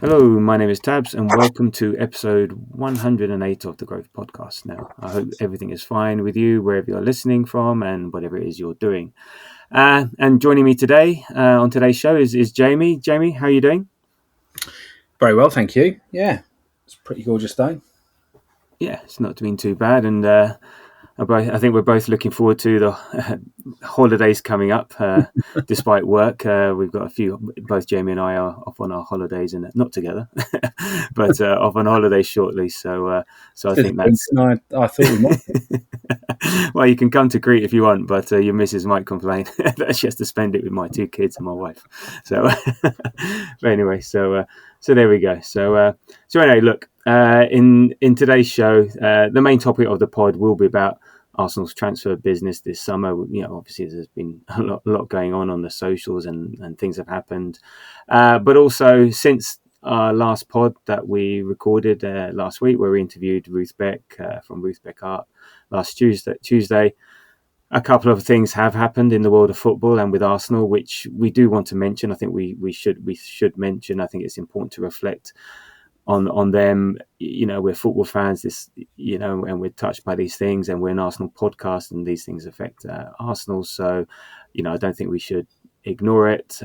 Hello, my name is Tabs, and welcome to episode 108 of the Growth Podcast. Now, I hope everything is fine with you wherever you're listening from and whatever it is you're doing. And joining me today on today's show is Jamie. Jamie, how are you doing? Very well, thank you. Yeah, it's a pretty gorgeous day. Yeah, it's not been too bad, and I think we're both looking forward to the holidays coming up. Despite work, we've got a few. Both Jamie and I are off on our holidays, and not together, but off on holidays shortly. So I think that's. I thought we might. Well, you can come to Crete if you want, but your missus might complain that she has to spend it with my two kids and my wife. So, but anyway, so there we go. So anyway, look, in today's show, the main topic of the pod will be about Arsenal's transfer business this summer. You know, obviously there's been a lot going on the socials and things have happened, but also since our last pod that we recorded last week, where we interviewed Ruth Beck from Ruth Beck Art last Tuesday, a couple of things have happened in the world of football and with Arsenal, which we do want to mention. I think we should mention. I think it's important to reflect on them. You know, we're football fans, and we're touched by these things, and we're an Arsenal podcast, and these things affect Arsenal. So, I don't think we should ignore it.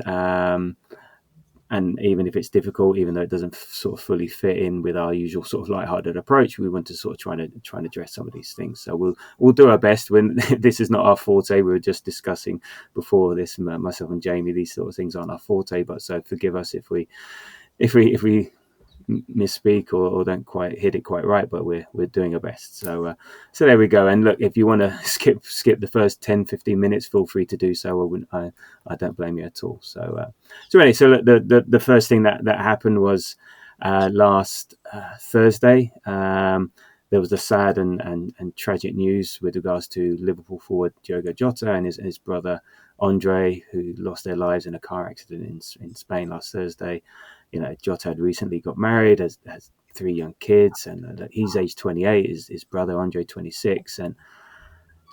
And even if it's difficult, even though it doesn't sort of fully fit in with our usual sort of light-hearted approach, we want to sort of try and address some of these things. So we'll do our best. When this is not our forte, we were just discussing before this, myself and Jamie, these sort of things aren't our forte. But so forgive us if we misspeak or don't quite hit it quite right, but we're doing our best. So there we go. And look, if you want to skip the first 10-15 minutes, feel free to do so. I don't blame you at all. So anyway, so the first thing that happened was last Thursday. There was the sad and tragic news with regards to Liverpool forward Diogo Jota and his brother André, who lost their lives in a car accident in Spain last Thursday. Jota had recently got married, has three young kids, and he's age 28. His brother Andre 26, and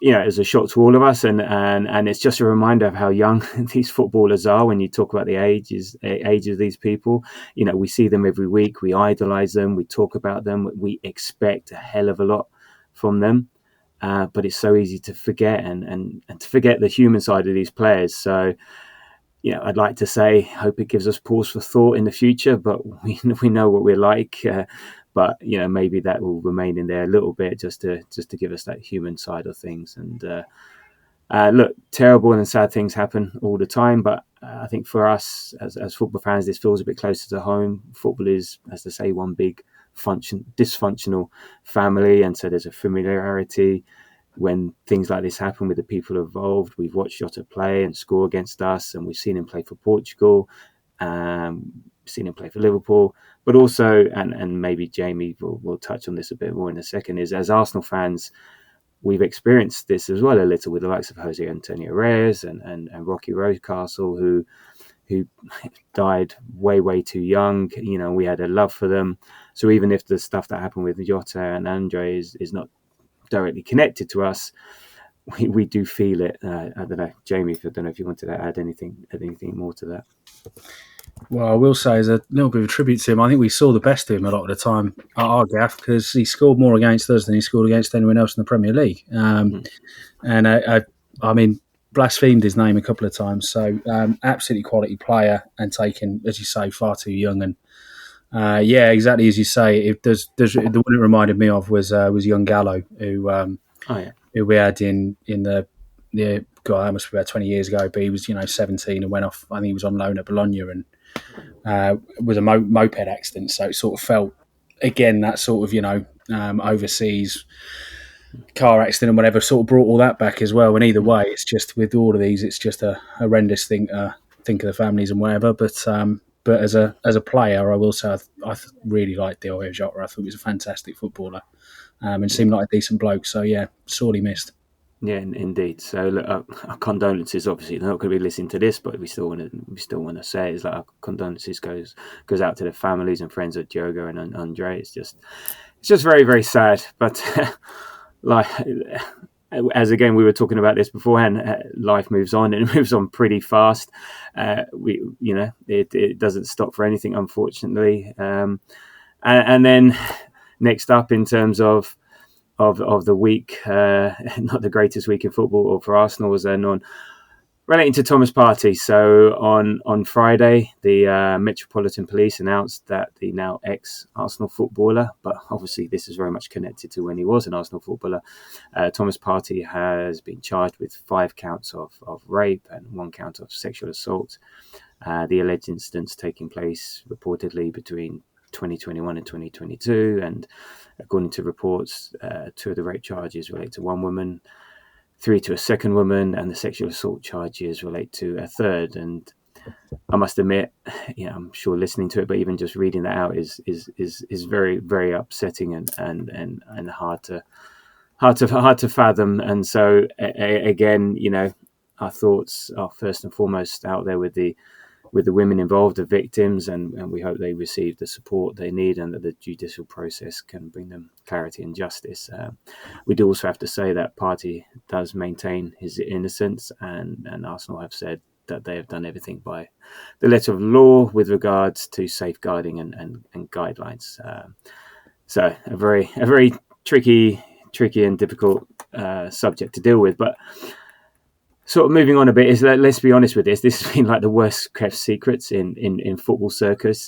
it was a shock to all of us, and it's just a reminder of how young these footballers are. When you talk about the age of these people, we see them every week, we idolize them, we talk about them, we expect a hell of a lot from them. But it's so easy to forget and to forget the human side of these players. So, I'd like to say, hope it gives us pause for thought in the future, but we know what we're like. But maybe that will remain in there a little bit, just to give us that human side of things. And look, terrible and sad things happen all the time, but I think for us as football fans, this feels a bit closer to home. Football is, as they say, one big dysfunctional family, and so there's a familiarity when things like this happen with the people involved. We've watched Jota play and score against us, and we've seen him play for Portugal, seen him play for Liverpool, but also, and maybe Jamie will touch on this a bit more in a second, is as Arsenal fans, we've experienced this as well a little with the likes of Jose Antonio Reyes and Rocky Rocastle, who died way too young. We had a love for them. So even if the stuff that happened with Jota and Andre is not directly connected to us, we do feel it. I don't know, Jamie, I don't know if you wanted to add anything more to that. Well, I will say, as a little bit of a tribute to him, I think we saw the best of him a lot of the time at our gaff, because he scored more against us than he scored against anyone else in the Premier League. And I mean, blasphemed his name a couple of times. So absolutely quality player, and taken, as you say, far too young. And yeah, exactly as you say, it does. The one it reminded me of was young Gallo, who we had in the God, that must be about 20 years ago. But he was 17 and went off. I think he was on loan at Bologna, and was a moped accident. So it sort of felt, again, that sort of overseas car accident and whatever sort of brought all that back as well. And either way, it's just, with all of these, it's just a horrendous thing to think of the families and whatever. But as a player, I will say I really liked Diogo Jota. I thought he was a fantastic footballer, and seemed like a decent bloke. So yeah, sorely missed. Yeah, indeed. So look, our condolences. Obviously, they're not going to be listening to this, but we still want to say it's like our condolences goes out to the families and friends of Diogo and Andre. It's just very sad. But like, as again we were talking about this beforehand, life moves on and it moves on pretty fast. It doesn't stop for anything, unfortunately. And then next up in terms of the week, not the greatest week in football or for Arsenal, was on relating to Thomas Partey. So on Friday, the Metropolitan Police announced that the now ex-Arsenal footballer, but obviously this is very much connected to when he was an Arsenal footballer, Thomas Partey has been charged with 5 counts of rape and 1 count of sexual assault. The alleged incidents taking place reportedly between 2021 and 2022, and according to reports, 2 of the rape charges relate to 1 woman, 3 to a second woman, and the sexual assault charges relate to a third. And I must admit, I'm sure listening to it, but even just reading that out is very, very upsetting and hard to fathom. And so again, our thoughts are first and foremost out there with the women involved, the victims, and we hope they receive the support they need and that the judicial process can bring them clarity and justice. We do also have to say that Partey does maintain his innocence, and Arsenal have said that they have done everything by the letter of law with regards to safeguarding and guidelines. So a very tricky and difficult subject to deal with, but sort of moving on a bit, is that, let's be honest with this has been like the worst kept secrets in football circles.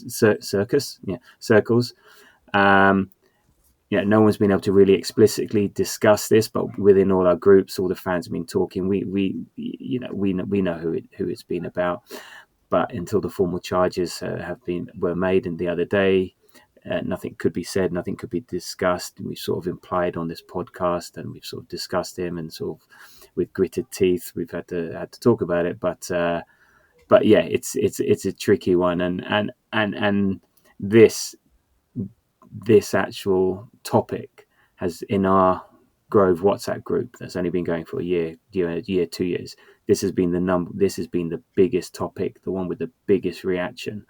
No one's been able to really explicitly discuss this, but within all our groups, all the fans have been talking. We know who it's been about, but until the formal charges were made, and the other day, nothing could be said, nothing could be discussed. We've sort of implied on this podcast, and we've sort of discussed him, and sort of with gritted teeth, we've had to talk about it. But yeah, it's a tricky one, and this actual topic has, in our Grove WhatsApp group that's only been going for a year, 2 years. This has been the biggest topic, the one with the biggest reaction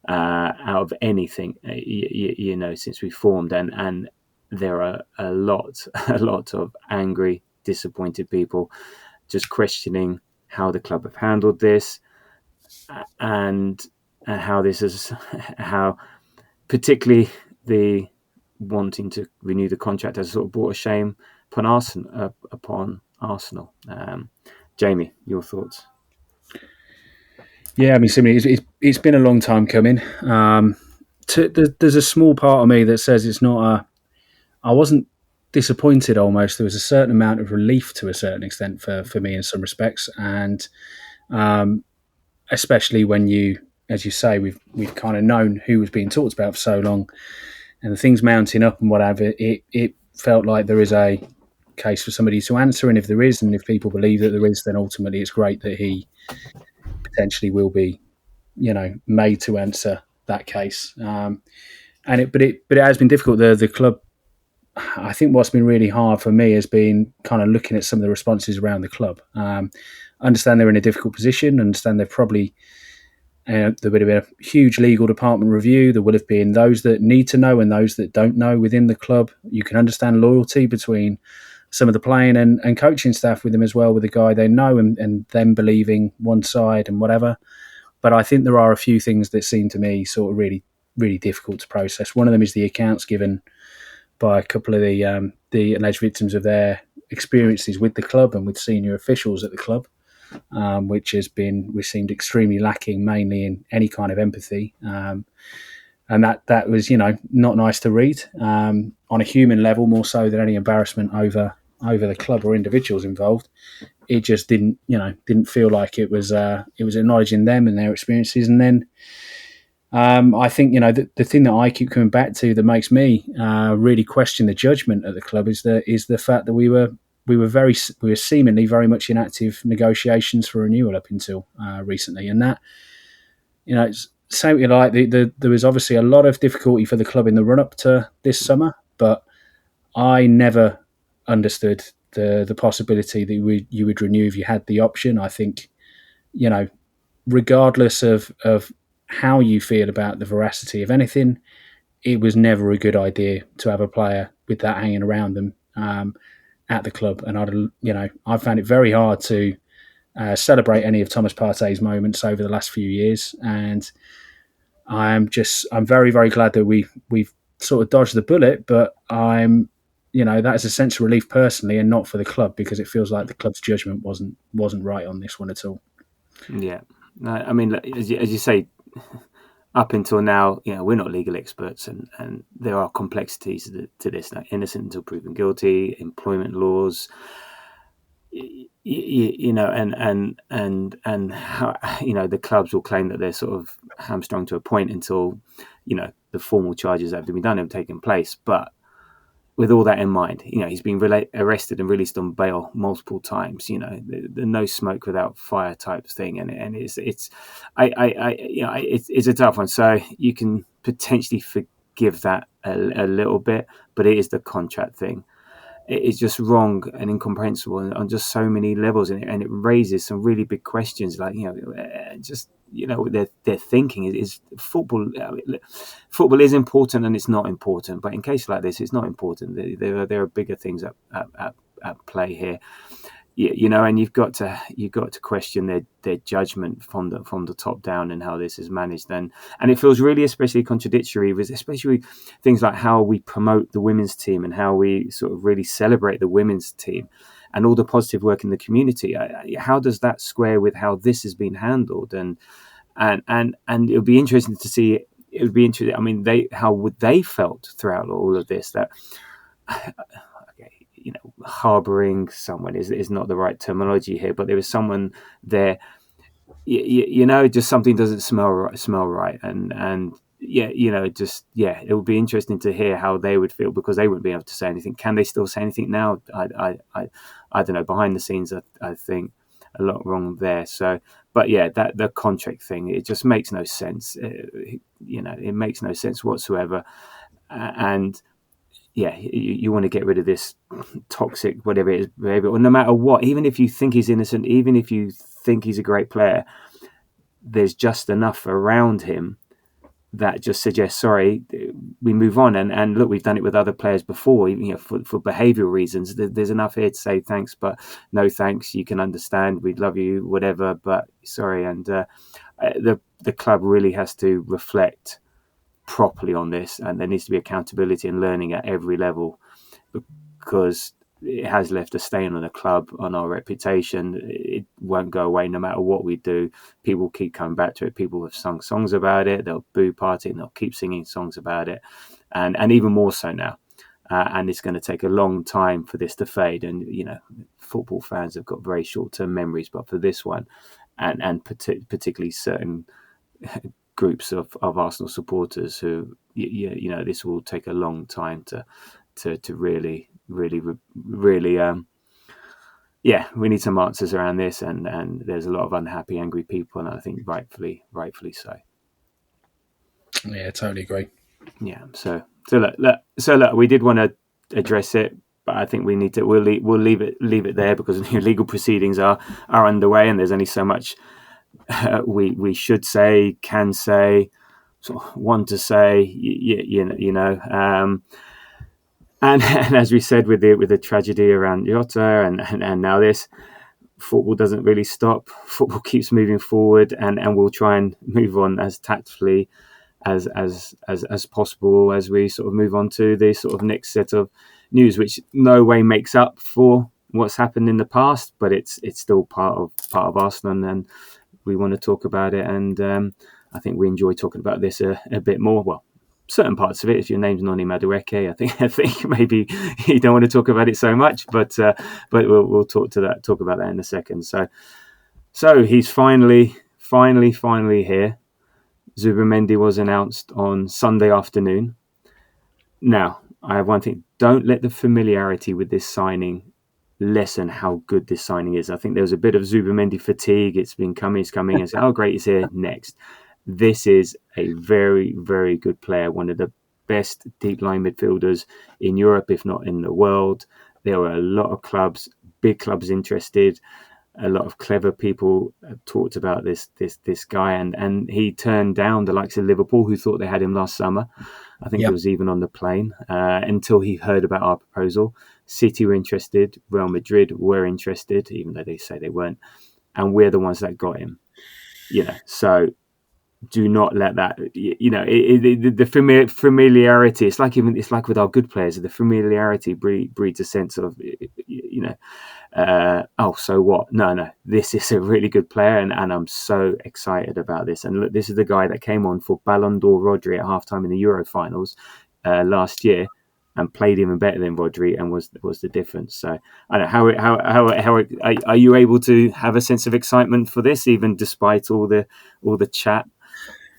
out of anything, since we formed, and there are a lot of angry, disappointed people just questioning how the club have handled this, and how particularly the wanting to renew the contract has sort of brought a shame upon Arsenal. Jamie, your thoughts? Yeah, I mean, it's been a long time coming. There's a small part of me that says it's not I wasn't disappointed almost. There was a certain amount of relief to a certain extent for me in some respects. And especially when as you say, we've kind of known who was being talked about for so long, and the things mounting up and whatever, it felt like there is a case for somebody to answer. And if there is, and if people believe that there is, then ultimately it's great that he potentially will be, made to answer that case. But it has been difficult. The club, I think what's been really hard for me has been kind of looking at some of the responses around the club. I understand they're in a difficult position. I understand they've probably, there would have been a huge legal department review. There would have been those that need to know and those that don't know within the club. You can understand loyalty between some of the playing and coaching staff with them as well, with the guy they know and them believing one side and whatever. But I think there are a few things that seem to me sort of really, really difficult to process. One of them is the accounts given by a couple of the alleged victims of their experiences with the club and with senior officials at the club, which seemed extremely lacking, mainly in any kind of empathy. And that was, not nice to read on a human level, more so than any embarrassment over the club or individuals involved. It just didn't feel like it was acknowledging them and their experiences. And then I think, the thing that I keep coming back to that makes me really question the judgment at the club is the fact that we were seemingly very much in active negotiations for renewal up until recently, and that, it's something like there was obviously a lot of difficulty for the club in the run up to this summer, but I never understood the possibility that you would renew if you had the option. I think, regardless of how you feel about the veracity of anything, it was never a good idea to have a player with that hanging around them. at the club, and I found it very hard to celebrate any of Thomas Partey's moments over the last few years, and I'm very, very glad that we've sort of dodged the bullet, but that is a sense of relief personally, and not for the club, because it feels like the club's judgment wasn't right on this one at all. Yeah, I mean, as you say, up until now, we're not legal experts, and there are complexities to this. Like innocent until proven guilty, employment laws, and how, the clubs will claim that they're sort of hamstrung to a point until the formal charges that have been done have taken place. But with all that in mind, he's been arrested and released on bail multiple times. The no smoke without fire type thing, and it's a tough one. So you can potentially forgive that a little bit, but it is the contract thing. It is just wrong and incomprehensible on just so many levels, and it raises some really big questions. Like their thinking is football. Football is important and it's not important, but in cases like this, it's not important. There are bigger things at play here. And you've got to question their judgment from the top down and how this is managed. And it feels really especially contradictory with especially things like how we promote the women's team and how we sort of really celebrate the women's team and all the positive work in the community. How does that square with how this has been handled? And it'll be interesting to see. It would be interesting. I mean, how would they felt throughout all of this? That harboring someone is not the right terminology here, but there is someone there. Just something doesn't smell right, and it would be interesting to hear how they would feel, because they wouldn't be able to say anything. Can they still say anything now? I don't know. Behind the scenes, I think a lot wrong there. So, but yeah, that the contract thing, it just makes no sense. It makes no sense whatsoever, and yeah, you want to get rid of this toxic whatever it is behavior, or no matter what. Even if you think he's innocent, even if you think he's a great player, there's just enough around him that just suggests, sorry, we move on. And look, we've done it with other players before, for behavioural reasons. There's enough here to say thanks, but no thanks. You can understand, we'd love you, whatever, but sorry. And the club really has to reflect properly on this, and there needs to be accountability and learning at every level, because it has left a stain on the club, on our reputation. It won't go away no matter what we do. People keep coming back to it. People have sung songs about it. They'll boo Partey and they'll keep singing songs about it, and even more so now. And it's going to take a long time for this to fade. And football fans have got very short-term memories, but for this one, and particularly certain groups of Arsenal supporters who this will take a long time to really we need some answers around this, and there's a lot of unhappy, angry people, and I think rightfully so. Yeah, totally agree. Yeah, so look, we did want to address it, but I think we need to we'll leave it there, because legal proceedings are underway, and there's only so much we should say, can say, sort of want to say, and as we said with the tragedy around Jota, and now this, football doesn't really stop. Football keeps moving forward, and we'll try and move on as tactfully as possible as we sort of move on to the sort of next set of news, which no way makes up for what's happened in the past, but it's still part of Arsenal, and we want to talk about it, and I think we enjoy talking about this a bit more. Well, certain parts of it. If your name's Noni Madueke, I think maybe you don't want to talk about it so much, but we'll talk about that in a second. So he's finally here. Zubimendi was announced on Sunday afternoon. Now, I have one thing: don't let the familiarity with this signing lessen how good this signing is. I think there was a bit of Zubimendi fatigue. It's coming, and say, oh great, he's here. Next, this is a very, very good player, one of the best deep line midfielders in Europe, if not in the world. There were a lot of clubs, big clubs interested. a lot of clever people talked about this guy, and he turned down the likes of Liverpool, who thought they had him last summer. I think it was even on the plane until he heard about our proposal. City were interested, Real Madrid were interested, even though they say they weren't, and we're the ones that got him. So do not let that. The familiarity. It's like with our good players. The familiarity breeds a sense of, so what? No, this is a really good player, and I'm so excited about this. And look, this is the guy that came on for Ballon d'Or Rodri at halftime in the Euro finals last year, and played even better than Rodri, and was the difference. So I don't know how are you able to have a sense of excitement for this, even despite all the chat?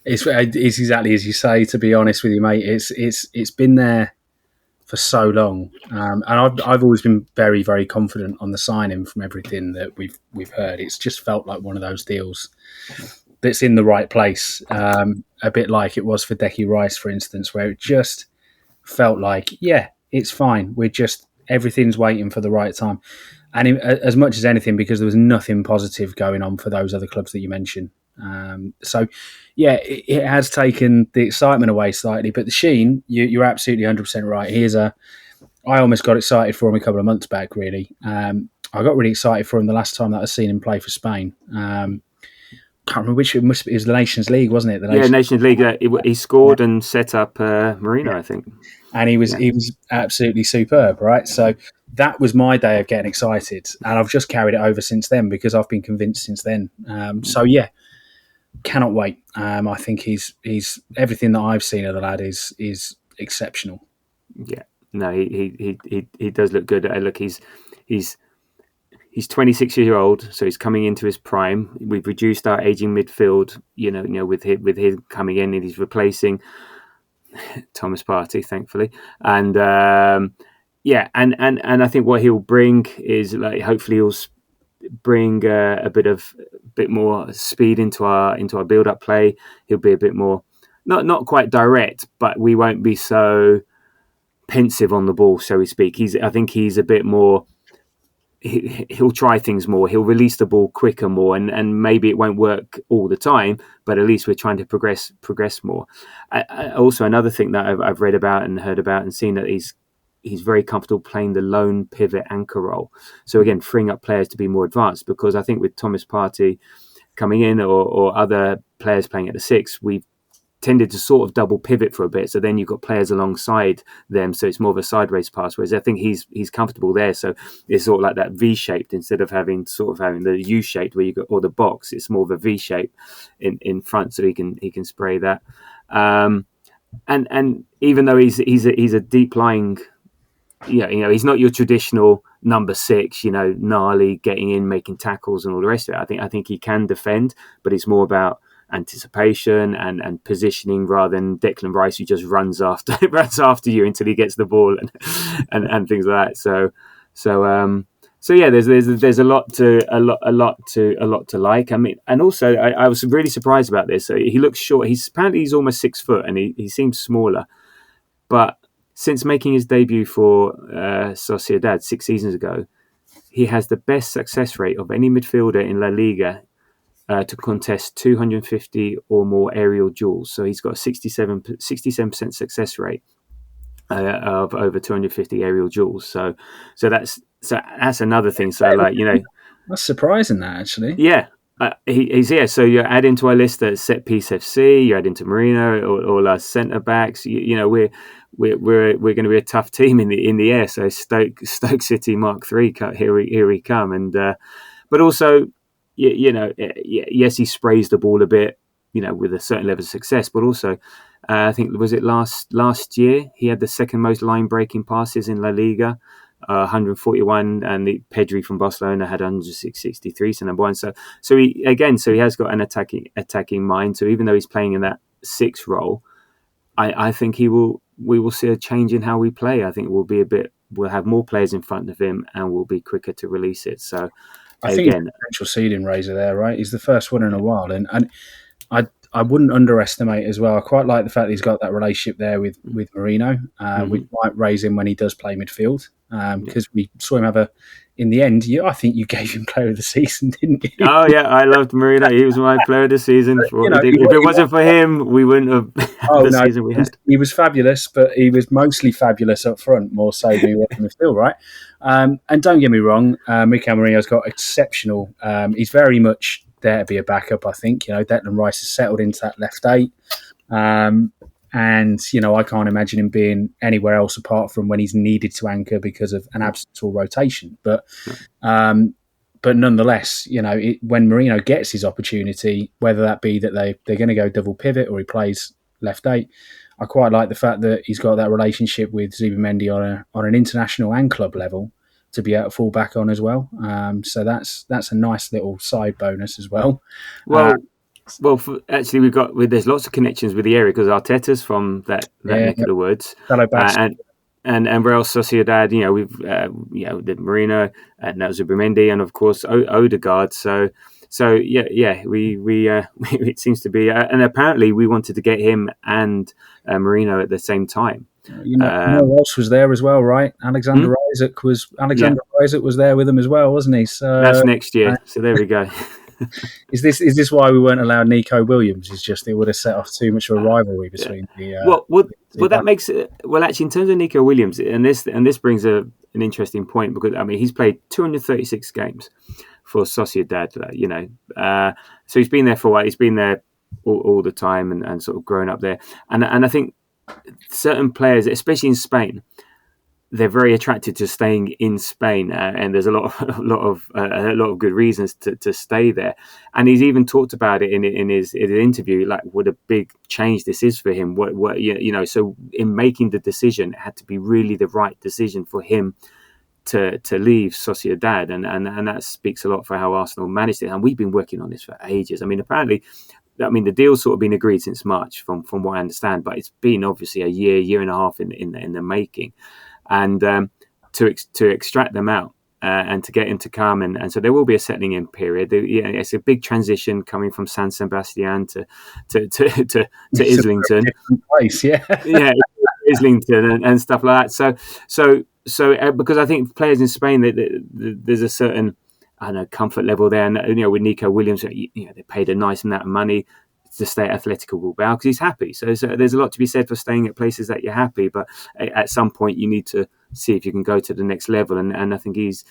It's exactly as you say. To be honest with you, mate, it's been there for so long, and I've always been very, very confident on the signing from everything that we've heard. It's just felt like one of those deals that's in the right place, a bit like it was for Declan Rice, for instance, where it just felt like, yeah, it's fine. Everything's waiting for the right time, and as much as anything, because there was nothing positive going on for those other clubs that you mentioned. So, yeah, it has taken the excitement away slightly. But the Sheen, you're absolutely 100% right. I almost got excited for him a couple of months back, really. I got really excited for him the last time that I'd seen him play for Spain. Can't remember which. It was the Nations League, wasn't it? Nations League. He scored and set up Marino, I think. And he was absolutely superb, right? So that was my day of getting excited, and I've just carried it over since then because I've been convinced since then. So yeah, cannot wait. I think he's everything that I've seen of the lad is exceptional. Yeah, no, he does look good. Look, he's 26 years old, so he's coming into his prime. We've reduced our aging midfield, with his coming in, and he's replacing Thomas Partey, thankfully, and and I think what he'll bring is, like, hopefully he'll bring a bit more speed into our build-up play. He'll be a bit more not quite direct, but we won't be so pensive on the ball, so to speak. I think he's a bit more. He'll try things more. He'll release the ball quicker more, and maybe it won't work all the time, but at least we're trying to progress more. Also, another thing that I've read about and heard about and seen, that he's very comfortable playing the lone pivot anchor role. So again, freeing up players to be more advanced, because I think with Thomas Partey coming in, or other players playing at the six, we've tended to sort of double pivot for a bit, so then you've got players alongside them, so it's more of a sideways pass, whereas I think he's comfortable there, so it's sort of like that V-shaped instead of having the U-shaped where you got, or the box. It's more of a V-shape in front, so he can spray that, and even though he's a deep lying, he's not your traditional number six, gnarly, getting in, making tackles and all the rest of it. I think he can defend, but it's more about anticipation and positioning, rather than Declan Rice, who just runs after you until he gets the ball and things like that. So yeah, there's a lot to like. I mean, and also I was really surprised about this. So he looks short. He's almost 6 foot, and he seems smaller, but since making his debut for Sociedad 6 seasons ago, he has the best success rate of any midfielder in La Liga to contest 250 or more aerial duels. So he's got a 67% success rate of over 250 aerial duels. So that's another thing. So, like, that's surprising, that, actually. Yeah. He's here. So you add into our list that Set Piece FC, you add into Marino, or our centre backs. We're going to be a tough team in the air. So Stoke City Mark III, here we come, and but also, yes, he sprays the ball a bit, with a certain level of success, but also I think, was it last year, he had the second most line breaking passes in La Liga. 141, and the Pedri from Barcelona had 163, so number one. So he has got an attacking mind. So even though he's playing in that 6 role, I think we will see a change in how we play. I think we'll have more players in front of him, and we'll be quicker to release it. So I think he's a potential seeding raiser there, right? He's the first one in a while, and I wouldn't underestimate as well. I quite like the fact that he's got that relationship there with Marino, which might raise him when he does play midfield. because we saw him have in the end, I think you gave him player of the season, didn't you? Oh yeah, I loved Marino. He was my player of the season for what we did. If it wasn't for him, we wouldn't have had the season we had. He was fabulous, but he was mostly fabulous up front, more so than he was in midfield, right? And don't get me wrong, Mikel Merino's got exceptional. He's very much there to be a backup, I think. Declan Rice has settled into that left 8. And, I can't imagine him being anywhere else apart from when he's needed to anchor because of an absence or rotation. But nonetheless, when Merino gets his opportunity, whether that be that they're going to go double pivot or he plays left 8, I quite like the fact that he's got that relationship with Zubimendi on an international and club level to be able to fall back on as well. So that's a nice little side bonus as well. Well, actually, there's lots of connections with the area because Arteta's from that neck of the woods, and Real Sociedad. We've the Marino and now Zubimendi, and of course Odegaard. So we it seems to be, and apparently we wanted to get him and Marino at the same time. Who else was there as well, right? Alexander Isaac was there with him as well, wasn't he? So that's next year. So there we go. Is this why we weren't allowed Nico Williams? It's just it would have set off too much of a rivalry between the. That makes it. Well, actually, in terms of Nico Williams, and this brings an interesting point because he's played 236 games for Sociedad. So he's been there for a while. He's been there all the time and sort of grown up there. And I think certain players, especially in Spain, they're very attracted to staying in Spain, and there's a lot of good reasons to stay there. And he's even talked about it in his interview, like what a big change this is for him. So in making the decision, it had to be really the right decision for him to leave Sociedad, and that speaks a lot for how Arsenal managed it. And we've been working on this for ages. Apparently, the deal's sort of been agreed since March, from what I understand, but it's been obviously a year and a half in the making. And to extract them out and to get him to come, and so there will be a settling in period. It's a big transition coming from San Sebastian to Islington, place, Islington and stuff like that. So because I think players in Spain, there's a certain comfort level there, and with Nico Williams, they paid a nice amount of money to stay at Atletico Bilbao because he's happy. So there's a lot to be said for staying at places that you're happy, but at some point you need to see if you can go to the next level. And I think he's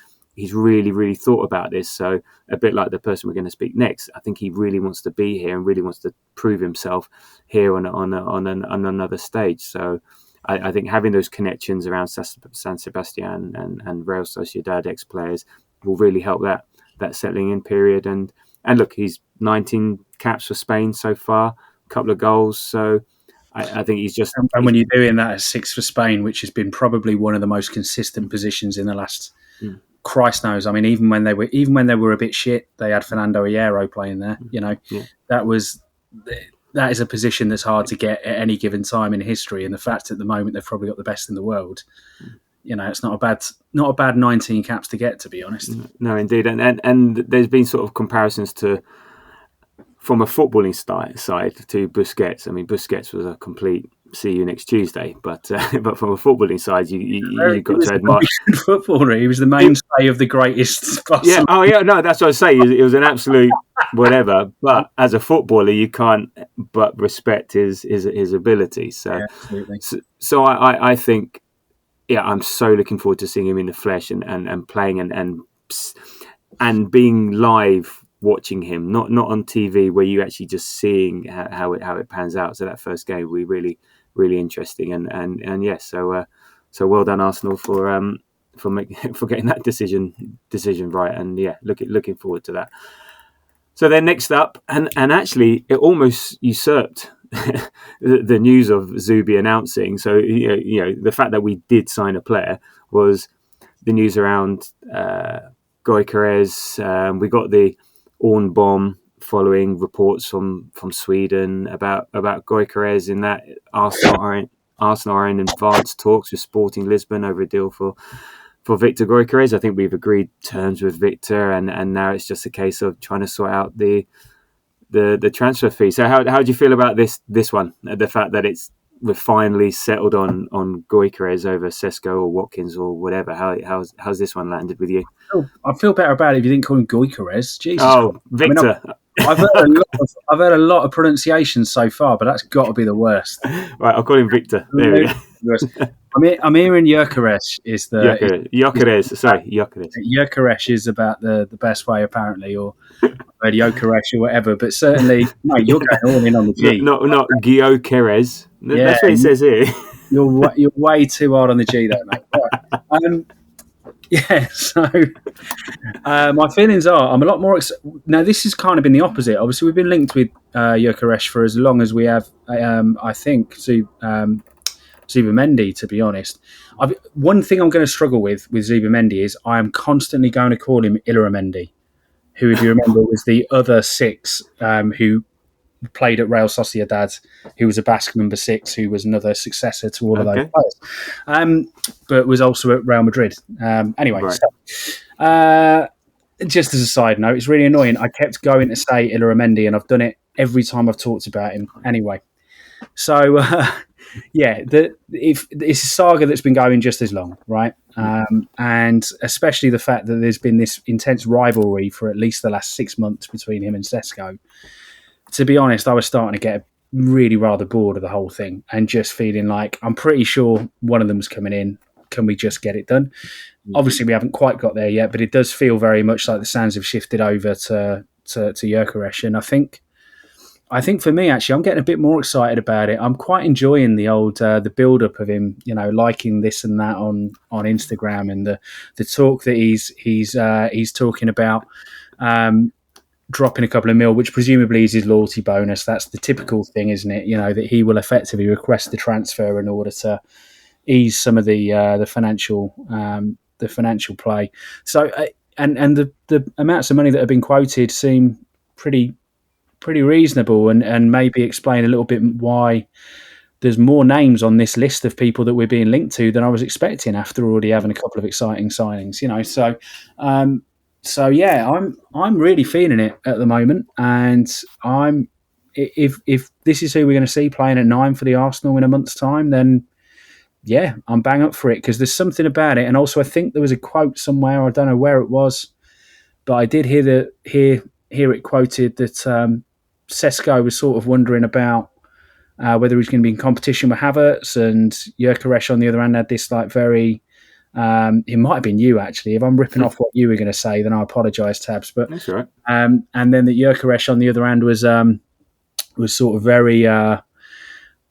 really, really thought about this. So a bit like the person we're going to speak next, I think he really wants to be here and really wants to prove himself here on another stage. So I think having those connections around San Sebastian and Real Sociedad ex-players will really help that settling in period. And look, he's 19 caps for Spain so far, a couple of goals. So I think he's just... And when you're doing that at 6 for Spain, which has been probably one of the most consistent positions in the last... Christ knows. Even when they were a bit shit, they had Fernando Hierro playing there. That is a position that's hard to get at any given time in history. And the fact at the moment they've probably got the best in the world... it's not a bad 19 caps to get, to be honest. No, indeed, and there's been sort of comparisons from a footballing side to Busquets. Busquets was a complete see you next Tuesday, but from a footballing side, you got to admire footballer. He was the mainstay of the greatest. Yeah, no, that's what I say. It was an absolute whatever. But as a footballer, you can't but respect his ability. So, yeah, absolutely. So I think. Yeah, I'm so looking forward to seeing him in the flesh and playing and being live, watching him, not on TV where you actually just seeing how it pans out. So that first game will be really, really interesting. And yes, so well done Arsenal for getting that decision right. And yeah, looking forward to that. So then next up, and actually it almost usurped the news of Zubi announcing. So the fact that we did sign a player was the news around Gyökeres. We got the Orn bomb following reports from Sweden about Gyökeres, in that Arsenal are in advanced talks with Sporting Lisbon over a deal for Victor Gyökeres. I think we've agreed terms with Victor, and now it's just a case of trying to sort out the transfer fee. So how do you feel about this one? The fact that it's we're finally settled on Gyökeres over Sesko or Watkins or whatever. How's this one landed with you? I feel better about it if you didn't call him Gyökeres. Jesus Christ. Victor. I've heard a lot of pronunciations so far, but that's got to be the worst. Right, I'll call him Victor. There we go. I'm hearing Gyökeres is the Gyökeres. Gyökeres is about the best way apparently, or Gyökeres or whatever. But certainly, mate, you're going all in on the G. Not Gyökeres. Yeah, that's what it says here. You're way too hard on the G there, mate. Right. Yeah, so my feelings are I'm a lot more. Now, this has kind of been the opposite. Obviously, we've been linked with Gyökeres for as long as we have. I think Zubimendi, to be honest. One thing I'm going to struggle with Zubimendi is I am constantly going to call him Illaramendi, who, if you remember, was the other 6 who played at Real Sociedad, who was a Basque number 6, who was another successor to all of those players, but was also at Real Madrid. Anyway, right. So, just as a side note, it's really annoying. I kept going to say Illaramendi, and I've done it every time I've talked about him. Anyway, so it's a saga that's been going just as long, right? And especially the fact that there's been this intense rivalry for at least the last 6 months between him and Sesko. To be honest, I was starting to get really rather bored of the whole thing and just feeling like I'm pretty sure one of them's coming in. Can we just get it done? Obviously, we haven't quite got there yet, but it does feel very much like the sands have shifted over to Gyökeres. And I think for me, actually, I'm getting a bit more excited about it. I'm quite enjoying the build-up of him, liking this and that on Instagram, and the talk that he's talking about. Dropping a couple of mil, which presumably is his loyalty bonus. That's the typical thing, isn't it? That he will effectively request the transfer in order to ease some of the financial play. So, and the amounts of money that have been quoted seem pretty reasonable, and maybe explain a little bit why there's more names on this list of people that we're being linked to than I was expecting after already having a couple of exciting signings. So yeah, I'm really feeling it at the moment, and if this is who we're going to see playing at 9 for the Arsenal in a month's time, then yeah, I'm bang up for it, because there's something about it. And also, I think there was a quote somewhere, I don't know where it was, but I did hear it quoted that Sesko was sort of wondering about whether he's going to be in competition with Havertz, and Gyökeres on the other hand had this very. It might have been you, actually. If I'm ripping off what you were going to say, then I apologise, Tabs. But that's all right. And then the Gyökeres on the other hand was sort of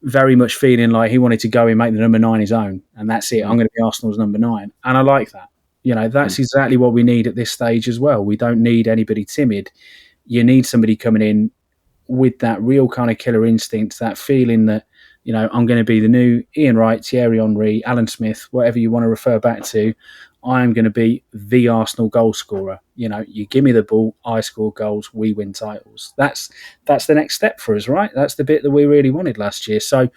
very much feeling like he wanted to go and make the number 9 his own, and that's it. I'm going to be Arsenal's number 9, and I like that. That's exactly what we need at this stage as well. We don't need anybody timid. You need somebody coming in with that real kind of killer instinct, that feeling that, I'm going to be the new Ian Wright, Thierry Henry, Alan Smith, whatever you want to refer back to. I'm going to be the Arsenal goal scorer. You give me the ball, I score goals, we win titles. That's the next step for us, right? That's the bit that we really wanted last year. So,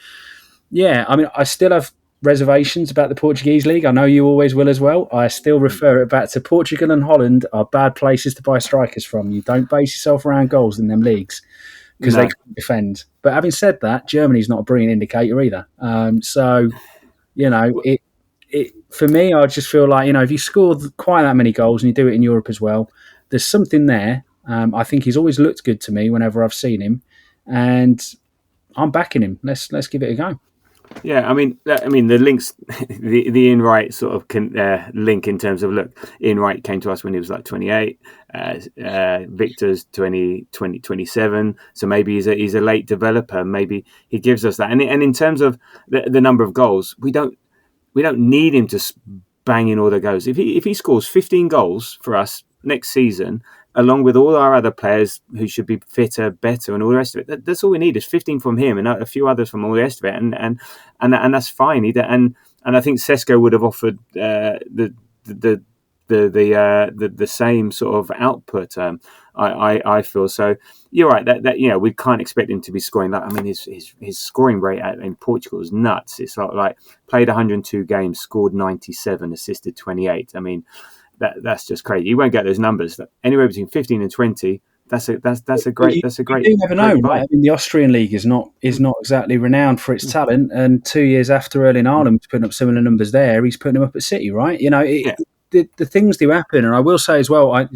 yeah, I mean, I still have reservations about the Portuguese league. I know you always will as well. I still refer it back to Portugal and Holland are bad places to buy strikers from. You don't base yourself around goals in them leagues, because they can't defend. But having said that, Germany's not a brilliant indicator either. It for me, I just feel like, if you score quite that many goals and you do it in Europe as well, there's something there. I think he's always looked good to me whenever I've seen him, and I'm backing him. Let's give it a go. Yeah, I mean the links, the Ian Wright sort of link in terms of, look, Ian Wright came to us when he was 28, Victor's 27, so maybe he's a late developer. Maybe he gives us that, and in terms of the number of goals, we don't need him to bang in all the goals. If he scores 15 goals for us next season, along with all our other players who should be fitter, better, and all the rest of it, that's all we need is 15 from him and a few others from all the rest of it, and that's fine. And I think Sesko would have offered the same sort of output. I feel so. You're right that we can't expect him to be scoring that. I mean, his scoring rate in Portugal is nuts. It's like played 102 games, scored 97, assisted 28. I mean, that's just crazy. You won't get those numbers. Anywhere between 15 and 20 that's a Well, great you do never know, great right? buy. I mean, the Austrian league is not exactly renowned for its talent, and 2 years after Erling Haaland's putting up similar numbers there, he's putting them up at City, right? You know, Yeah. the things do happen, and I will say as well, I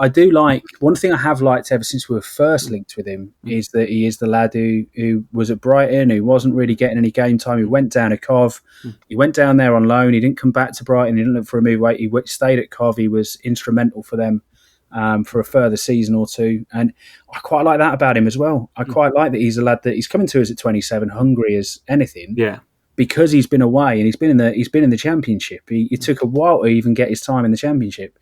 do like one thing I have liked ever since we were first linked with him is that he is the lad who was at Brighton, who wasn't really getting any game time. He went down to Cov, he went down there on loan. He didn't come back to Brighton. He didn't look for a move away. He stayed at Cov. He was instrumental for them. For a further season or two, and I quite like that about him as well. I quite like that he's a lad that he's coming to us at 27, hungry as anything, Yeah. because he's been away and he's been in the Championship. It took a while to even get his time in the Championship.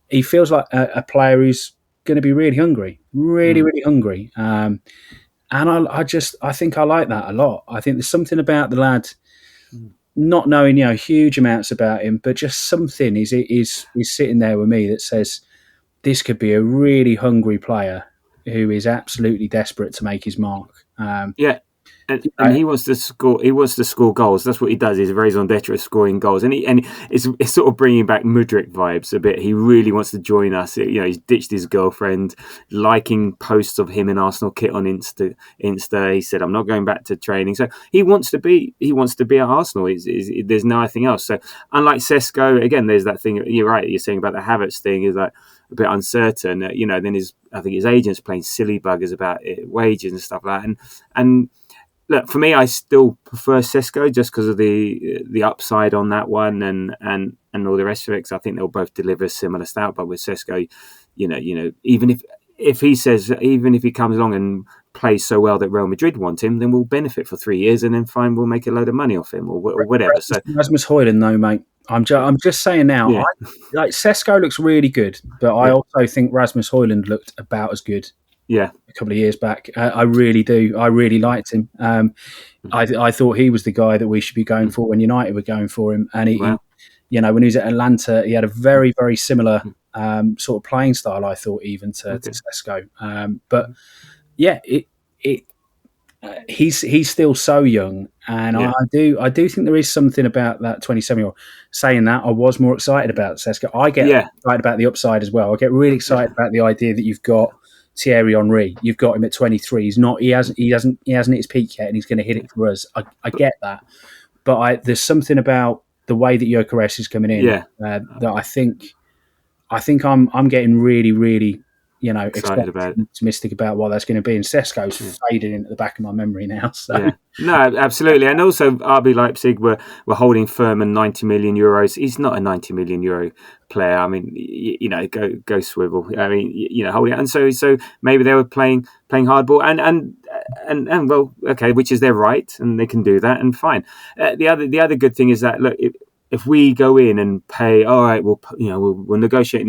He feels like a player who's going to be really hungry, really hungry. And I think I like that a lot. I think there's something about the lad, not knowing huge amounts about him, but just something is sitting there with me that says, this could be a really hungry player who is absolutely desperate to make his mark. Yeah. And he wants to score. He wants to score goals. That's what he does. He's very ambitious scoring goals, and it's sort of bringing back Mudryk vibes a bit. He really wants to join us. He's ditched his girlfriend, liking posts of him in Arsenal kit on Insta. He said, "I'm not going back to training." So he wants to be at Arsenal. There's nothing else. So unlike Sesko, again, there's that thing. You're right. You're saying about the Havertz thing is like a bit uncertain. Then I think his agent's playing silly buggers about wages and stuff like that, and look, for me, I still prefer Sesko just because of the upside on that one and all the rest of it. Because I think they'll both deliver similar style. But with Sesko, even if he comes along and plays so well that Real Madrid want him, then we'll benefit for 3 years and then fine, we'll make a load of money off him or whatever. So Rasmus Højlund, though, mate. I'm just saying now. Yeah. Sesko looks really good, but I also think Rasmus Højlund looked about as good. Yeah, a couple of years back. I really do. I really liked him. I thought he was the guy that we should be going for when United were going for him. And he when he was at Atlanta, he had a very, very similar sort of playing style, I thought, even to Sesko. But yeah, he's still so young, and I do think there is something about that 27-year-old. Saying that, I was more excited about Sesko. I get excited about the upside as well. I get really excited about the idea that you've got Thierry Henry. You've got him at 23. He hasn't hit his peak yet, and he's going to hit it for us. I get that, but there's something about the way that Gyökeres is coming in that I think I'm getting really, really excited about it. Optimistic about what that's going to be. And Sesko's fading into the back of my memory now. So. Yeah. No, absolutely. And also RB Leipzig were holding firm on 90 million euros. He's not a 90 million euro player. I mean, go swivel. I mean, holding it. And so maybe they were playing hardball and well, okay, which is their right, and they can do that, and fine. The other good thing is that, look, if we go in and pay, all right, we'll negotiate,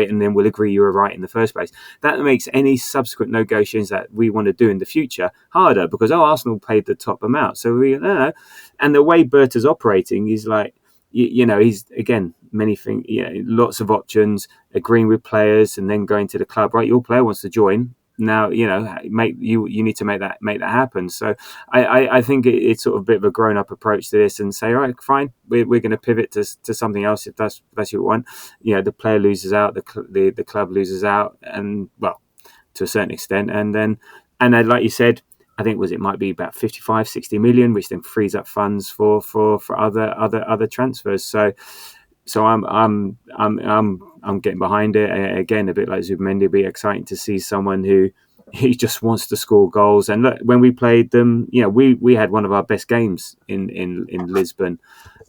and then we'll agree you were right in the first place. That makes any subsequent negotiations that we want to do in the future harder because Arsenal paid the top amount. So and the way Berta's operating is like, he's again many things, lots of options, agreeing with players, and then going to the club. Right, your player wants to join. Now you need to make that happen. So I think it's sort of a bit of a grown up approach to this and say, all right, fine, we're going to pivot to something else if that's what you want. The player loses out, the club loses out, and well, to a certain extent, and then like you said, I think it might be about 55-60 million, which then frees up funds for other transfers. So I'm getting behind it again, a bit like Zubimendi. It'd be exciting to see someone who he just wants to score goals. And look, when we played them, we had one of our best games in Lisbon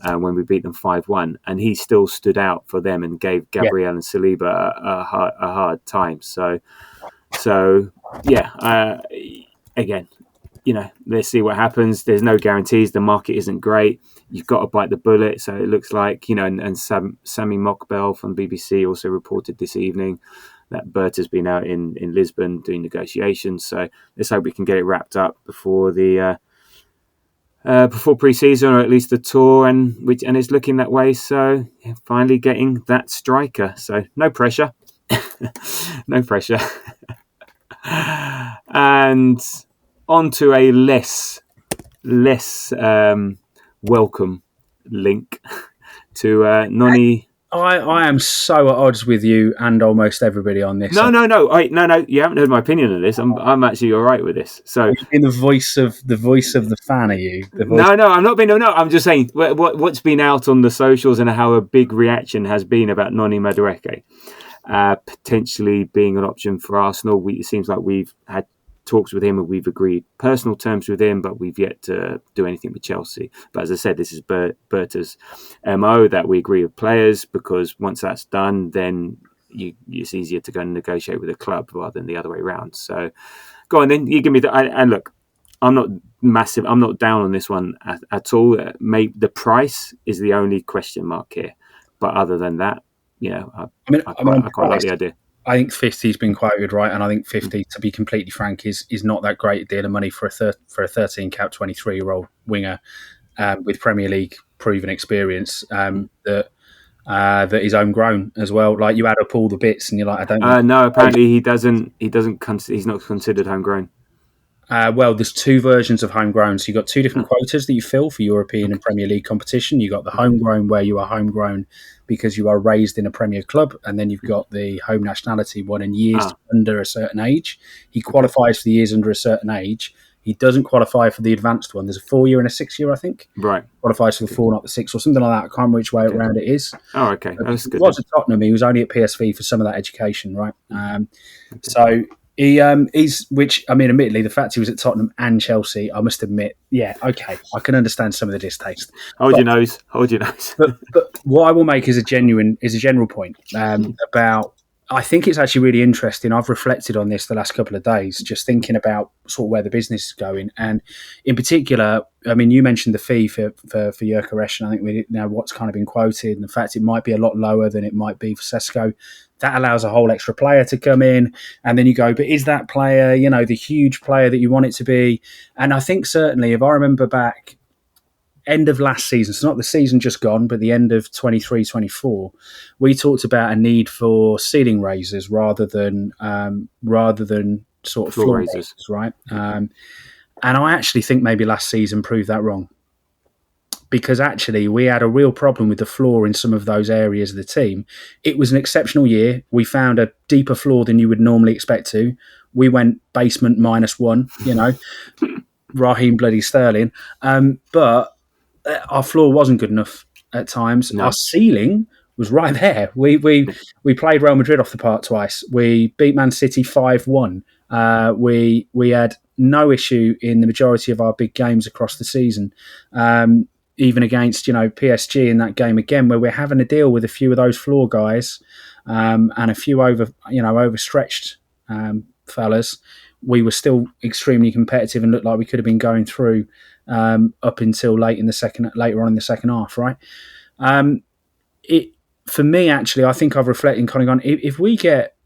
when we beat them 5-1, and he still stood out for them and gave Gabriel and Saliba a hard time. So again, let's see what happens. There's no guarantees. The market isn't great. You've got to bite the bullet. So it looks like, and Sammy Mockbell from BBC also reported this evening that Berta's been out in Lisbon doing negotiations. So let's hope we can get it wrapped up before pre-season, or at least the tour, and it's looking that way. So finally getting that striker. So no pressure, no pressure. And on to a less welcome link to Noni. I am so at odds with you and almost everybody on this. No. You haven't heard my opinion on this. I'm actually all right with this. So, in the voice of the fan, are you? No, I'm not being. No, I'm just saying what's been out on the socials and how a big reaction has been about Noni Madueke potentially being an option for Arsenal. It seems like we've had talks with him and we've agreed personal terms with him, but we've yet to do anything with Chelsea. But as I said, this is Berta's MO, that we agree with players, because once that's done, then it's easier to go and negotiate with a club rather than the other way around. So go on, then you give me the. And look, I'm not massive. I'm not down on this one at all. Maybe the price is the only question mark here, but other than that, I quite like the idea. I think 50's been quoted right, and I think 50, to be completely frank, is not that great a deal of money for a 13 cap 23-year-old winger with Premier League proven experience that is homegrown as well. Like, you add up all the bits, and you're like, I don't know. No, apparently he doesn't. He's not considered homegrown. Well, there's two versions of homegrown. So you've got two different quotas that you fill for European and Premier League competition. You've got the homegrown, where you are homegrown because you are raised in a Premier club, and then you've got the home nationality one, in years under a certain age. He qualifies for the years under a certain age. He doesn't qualify for the advanced one. There's a 4-year and a 6-year, I think. Right. Qualifies for the 4, not the 6, or something like that. I can't remember which way around it is. Oh, okay. That's good. He was at Tottenham. He was only at PSV for some of that education, right? So he's, which, I mean, admittedly, the fact he was at Tottenham and Chelsea, I must admit, yeah, okay, I can understand some of the distaste. Hold your nose. But what I will make is a general point about. I think it's actually really interesting. I've reflected on this the last couple of days, just thinking about sort of where the business is going, and in particular, I mean, you mentioned the fee for Gyökeres, and I think we know what's kind of been quoted, and the fact it might be a lot lower than it might be for Sesko. That allows a whole extra player to come in, and then you go, but is that player, the huge player that you want it to be? And I think certainly, if I remember back, end of last season, so not the season just gone, but the end of 23-24, we talked about a need for ceiling raisers rather than sort of floor raisers, right? And I actually think maybe last season proved that wrong, because actually we had a real problem with the floor in some of those areas of the team. It was an exceptional year. We found a deeper floor than you would normally expect to. We went basement -1, Raheem bloody Sterling. But our floor wasn't good enough at times. No. Our ceiling was right there. We played Real Madrid off the park twice. We beat Man City 5-1. We had no issue in the majority of our big games across the season. Even against PSG in that game again, where we're having to deal with a few of those floor guys and a few overstretched fellas. We were still extremely competitive and looked like we could have been going through up until later on in the second half, right? For me, actually, I think I've reflected kind of gone, if we get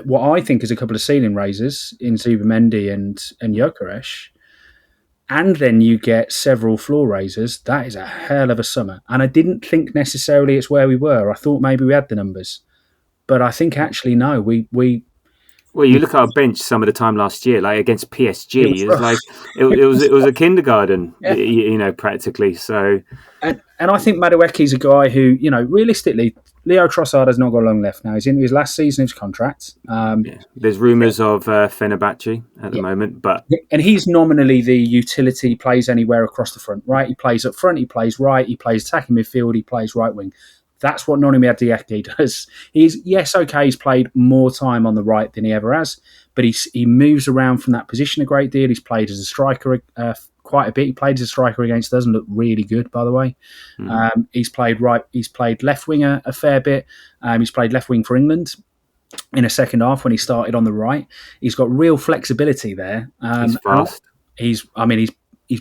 what I think is a couple of ceiling raisers in Zubimendi and Gyökeres, and then you get several floor raisers, that is a hell of a summer. And I didn't think necessarily it's where we were. I thought maybe we had the numbers. But I think actually, no, we Well, you look at our bench some of the time last year, like against PSG, it was a kindergarten, practically. So, and I think Madueke's a guy who, realistically, Leo Trossard has not got long left now. He's into his last season of his contract. There's rumours of Fenerbahce at the moment, and he's nominally the utility, plays anywhere across the front, right? He plays up front, he plays right, he plays attacking midfield, he plays right wing. That's what Noni Madueke does. He's played more time on the right than he ever has, but he moves around from that position a great deal. He's played as a striker quite a bit. He played as a striker against us and looked really good, by the way. He's played right. He's played left winger a fair bit. He's played left wing for England in a second half when he started on the right. He's got real flexibility there. He's fast. He's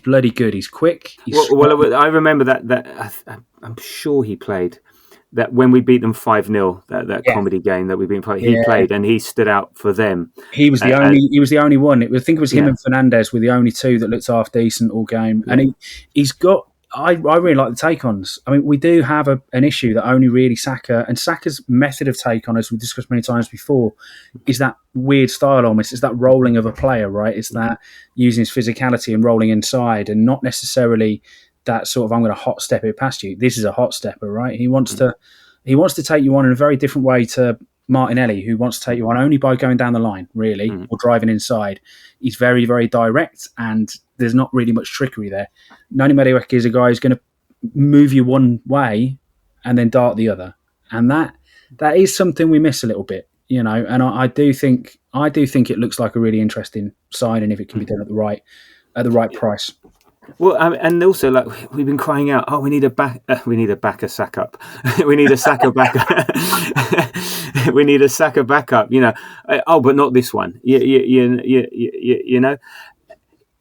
bloody good. He's quick. Well, I remember that I'm sure he played. That when we beat them 5-0, that comedy game that we've been playing, he played and he stood out for them. He was the only one. I think it was him and Fernandes were the only two that looked half decent all game. Yeah. And he's got. I really like the take-ons. I mean, we do have an issue that only really Saka's method of take-on, as we've discussed many times before, is that weird style almost. It's that rolling of a player, right? It's that using his physicality and rolling inside, and not necessarily that sort of, I'm going to hot step it past you. This is a hot stepper, right? He wants to he wants to take you on in a very different way to Martinelli, who wants to take you on only by going down the line, really, or driving inside. He's very, very direct, and there's not really much trickery there. Noni Madueke is a guy who's going to move you one way and then dart the other, and that is something we miss a little bit, And I do think it looks like a really interesting signing if it can be done at the right price. Well, and also, like, we've been crying out, we need a backer sack up. We need a Saka backup. We need a Saka backup. But not this one. You know,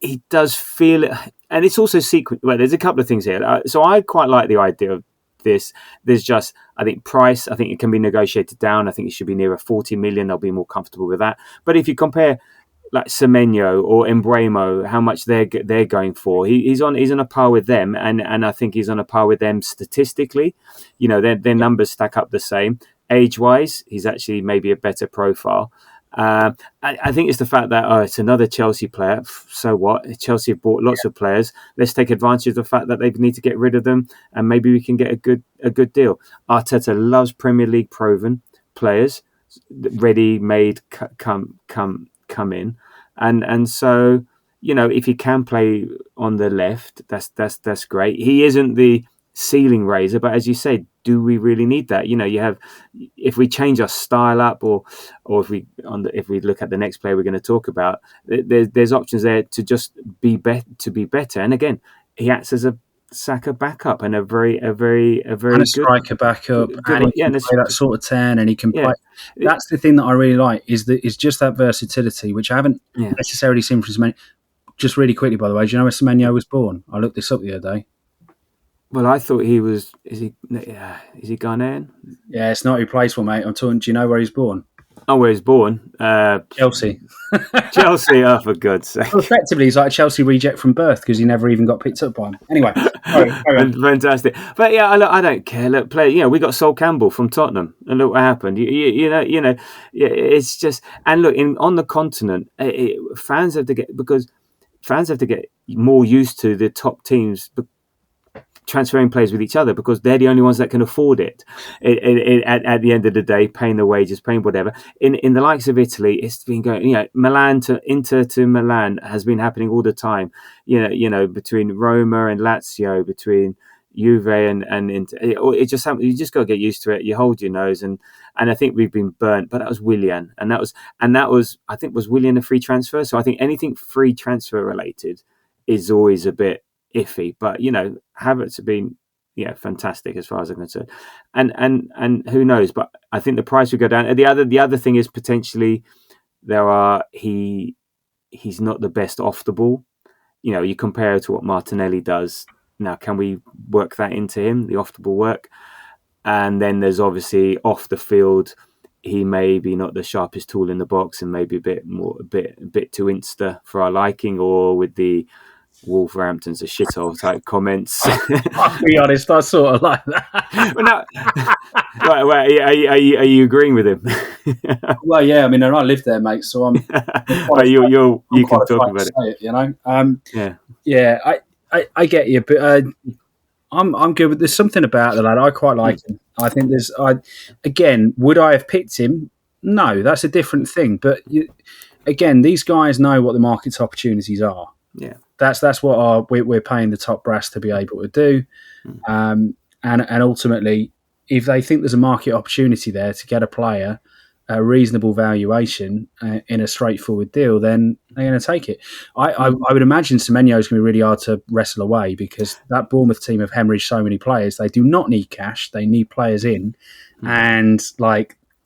he does feel it, and it's also sequence. Well, there's a couple of things here. So I quite like the idea of this. There's just, I think, price. I think it can be negotiated down. I think it should be nearer 40 million. I'll be more comfortable with that. But if you compare, like, Semenyo or Embremo, how much they're going for, he's on a par with them, and I think he's on a par with them statistically. Their numbers stack up the same. Age wise, he's actually maybe a better profile. I think it's the fact that it's another Chelsea player. So what? Chelsea have bought lots of players. Let's take advantage of the fact that they need to get rid of them, and maybe we can get a good deal. Arteta loves Premier League proven players, ready-made, come in, and so if he can play on the left, that's great. He isn't the ceiling raiser, but as you say, do we really need that? If we change our style up, or if we look at the next player we're going to talk about, there's options there to just be better. And again, he acts as a Saka backup and a very and a good striker backup, and he can play that sort of 10, and he can play. That's the thing that I really like is just that versatility, which I haven't necessarily seen from Semenyo. Just really quickly, by the way, do you know where Semenyo was born? I looked this up the other day. Well, I thought he was. Is he Ghanaian? Yeah, it's not who plays for, mate. I'm talking. Do you know where he's born? Oh, where he's born? Chelsea. Chelsea. Oh, for God's sake! Well, effectively, he's like a Chelsea reject from birth because he never even got picked up by him. Anyway, fantastic. But yeah, I don't care. Look, play. We got Sol Campbell from Tottenham, and look what happened. It's just, and look, on the continent, fans have to get more used to the top teams transferring players with each other, because they're the only ones that can afford it. At the end of the day, paying the wages, paying whatever. In the likes of Italy, it's been going. Milan to Inter to Milan has been happening all the time. Between Roma and Lazio, between Juve and Inter, it just happens. You just got to get used to it. You hold your nose, and I think we've been burnt. But that was Willian, and that was I think was Willian a free transfer. So I think anything free transfer related is always a bit iffy, but Havertz have been fantastic as far as I'm concerned, and who knows, but I think the price would go down. The other thing is potentially he's not the best off the ball. You compare it to what Martinelli does now. Can we work that into him, the off the ball work? And then there's obviously off the field, he may be not the sharpest tool in the box, and maybe a bit too insta for our liking, or with the Wolverhampton's a shithole type comments. I'll be honest, I sort of like that. Well, right, are you agreeing with him? Well, yeah, I mean, I live there, mate, so I'm. You can talk about it. Yeah, I get you, but I'm good. But there's something about the lad. I quite like him. I think again, would I have picked him? No, that's a different thing. But again, these guys know what the market's opportunities are. Yeah. That's what we're paying the top brass to be able to do, and ultimately, if they think there's a market opportunity there to get a player a reasonable valuation in a straightforward deal, then they're going to take it. I would imagine Semenyo is going to be really hard to wrestle away, because that Bournemouth team have hemorrhaged so many players. They do not need cash; they need players in, and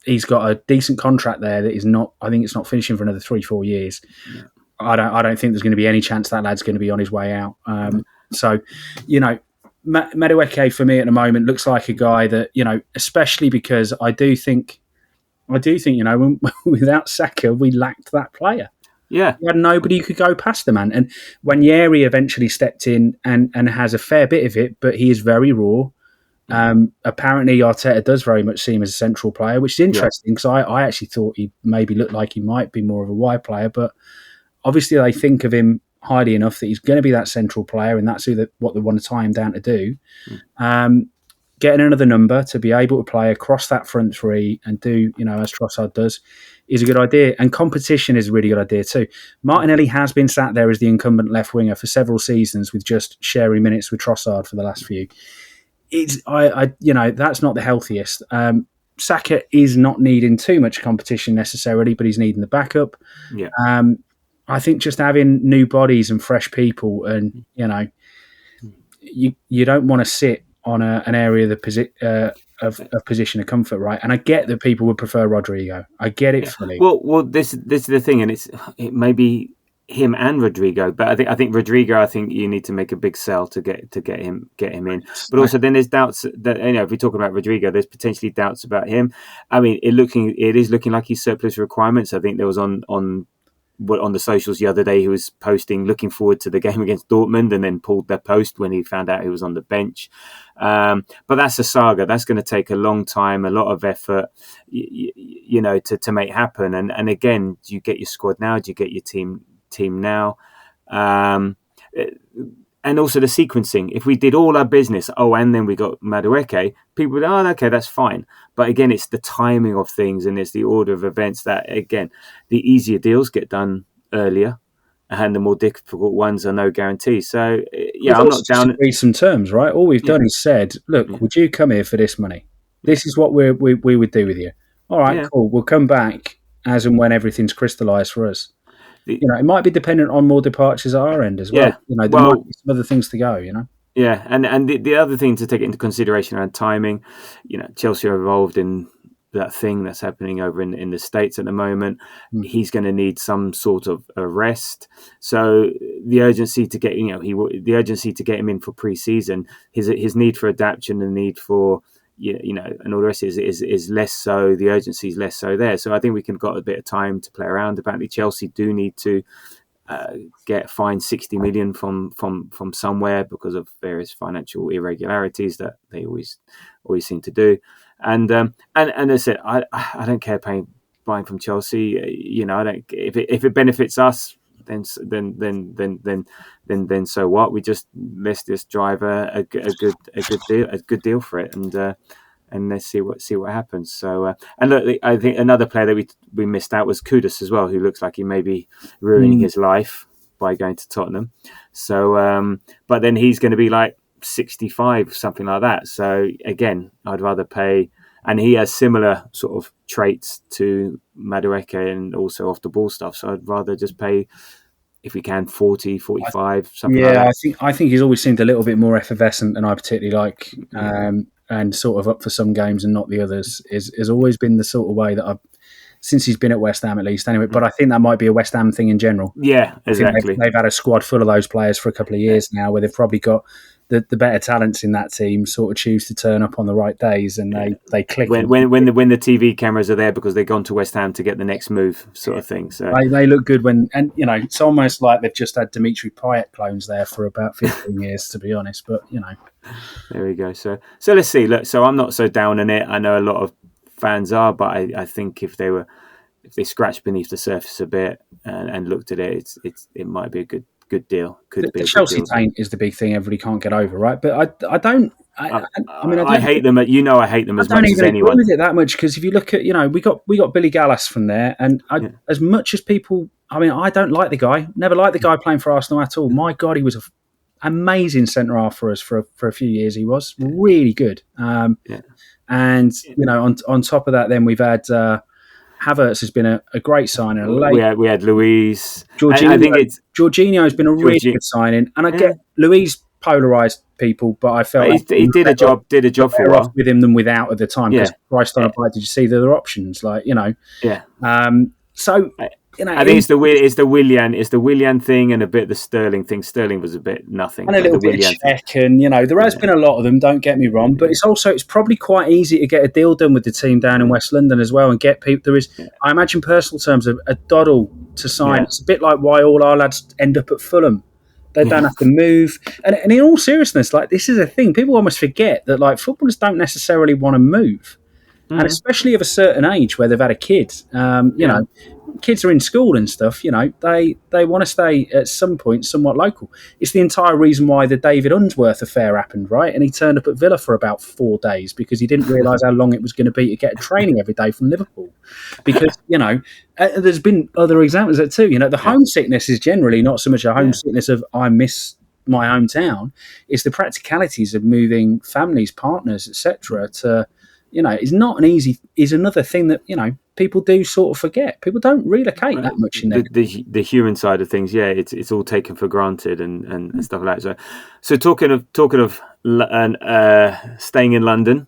he's got a decent contract there that is not. I think it's not finishing for another 3-4 years. Yeah. I don't think there's going to be any chance that lad's going to be on his way out. So, Madueke for me at the moment looks like a guy that, especially because I do think, without Saka, we lacked that player. Yeah. We had nobody who could go past the man. And when Yeri eventually stepped in and has a fair bit of it, but he is very raw. Apparently Arteta does very much see him as a central player, which is interesting, because I actually thought he maybe looked like he might be more of a wide player, but obviously, they think of him highly enough that he's going to be that central player, and that's what they want to tie him down to do. getting another number to be able to play across that front three and do, as Trossard does, is a good idea. And competition is a really good idea too. Martinelli has been sat there as the incumbent left winger for several seasons with just sharing minutes with Trossard for the last few. That's not the healthiest. Saka is not needing too much competition necessarily, but he's needing the backup. Yeah. I think just having new bodies and fresh people, and you don't want to sit on an area of the position of comfort, right? And I get that people would prefer Rodrigo. I get it fully. Well, this is the thing, and it may be him and Rodrigo, but I think Rodrigo. I think you need to make a big sell to get him in. But also, then there's doubts that if we talk about Rodrigo, there's potentially doubts about him. I mean, it is looking like he's surplus requirements. I think there was on the socials the other day, he was posting looking forward to the game against Dortmund, and then pulled their post when he found out he was on the bench. But that's a saga. That's going to take a long time, a lot of effort, to make happen. And again, do you get your squad now? Do you get your team now? And also the sequencing. If we did all our business, and then we got Madueke, people would, okay, that's fine. But again, it's the timing of things and it's the order of events that, again, the easier deals get done earlier and the more difficult ones are no guarantee. So, I'm not down. Agreed some terms, right? All we've done is said, look, would you come here for this money? This is what we would do with you. All right, cool. We'll come back as and when everything's crystallised for us. It might be dependent on more departures at our end as well. There might be some other things to go, Yeah, and the other thing to take into consideration around timing, Chelsea are involved in that thing that's happening over in the States at the moment. He's going to need some sort of a rest. So the urgency to get, the urgency to get him in for pre-season, his need for adaptation and need for, and all the rest is less so. The urgency is less so there. So I think we can got a bit of time to play around. Apparently, Chelsea do need to get fined 60 million from somewhere because of various financial irregularities that they always seem to do. And I said, I don't care buying from Chelsea. I don't. If it benefits us, then so what? Let's just drive a good deal for it, and let's see what happens. So and look, I think another player that we missed out was Kudus as well, who looks like he may be ruining his life by going to Tottenham. So but then he's going to be like 65, something like that. So again, I'd rather pay. And he has similar sort of traits to Madueke and also off the ball stuff. So I'd rather just pay, if we can, 40, 45, something like that. Yeah, I think he's always seemed a little bit more effervescent than I particularly like, and sort of up for some games and not the others. Has always been the sort of way that I've, since he's been at West Ham at least anyway. But I think that might be a West Ham thing in general. Yeah, exactly. They've had a squad full of those players for a couple of years now, where they've probably got the better talents in that team sort of choose to turn up on the right days, and they click when the TV cameras are there because they've gone to West Ham to get the next move, sort of thing. So they look good when, and it's almost like they've just had Dimitri Payet clones there for about 15 years, to be honest. But there we go. So let's see. Look, so I'm not so down on it. I know a lot of fans are, but I think if they scratched beneath the surface a bit and looked at it, it might be a good deal. The Chelsea taint is the big thing everybody can't get over, right? But I don't. I hate them. I hate them as much as anyone. I don't even agree with it that much, because if you look at, we got Billy Gallas from there, and as much as people, I don't like the guy. Never liked the guy playing for Arsenal at all. My God, he was an amazing centre half for us for a few years. He was really good. And on top of that, then we've had. Havertz has been a great signing. We had Luis. Jorginho has been a really good signing, and I get Luis polarised people, but I felt he did a job for a while with him than without at the time. Because Christ on a bike, did you see the other options? So. I think it's the Willian thing and a bit the Sterling thing. Sterling was a bit nothing. And a little bit of Czech, and there has been a lot of them, don't get me wrong, but it's probably quite easy to get a deal done with the team down in West London as well and get people. There is, I imagine, personal terms, a doddle to sign. It's a bit like why all our lads end up at Fulham. They don't have to move. And in all seriousness, this is a thing. People almost forget that footballers don't necessarily want to move. And especially of a certain age where they've had a kid, kids are in school and stuff, they want to stay at some point somewhat local. It's the entire reason why the David Unsworth affair happened, right? And he turned up at Villa for about 4 days because he didn't realise how long it was going to be to get training every day from Liverpool. Because, there's been other examples of that too. The homesickness is generally not so much a homesickness of I miss my hometown. It's the practicalities of moving families, partners, etc. to, it's not an easy, is another thing that, people do sort of forget. People don't relocate that much in the human side of things. Yeah, it's all taken for granted and stuff like that. So talking of staying in London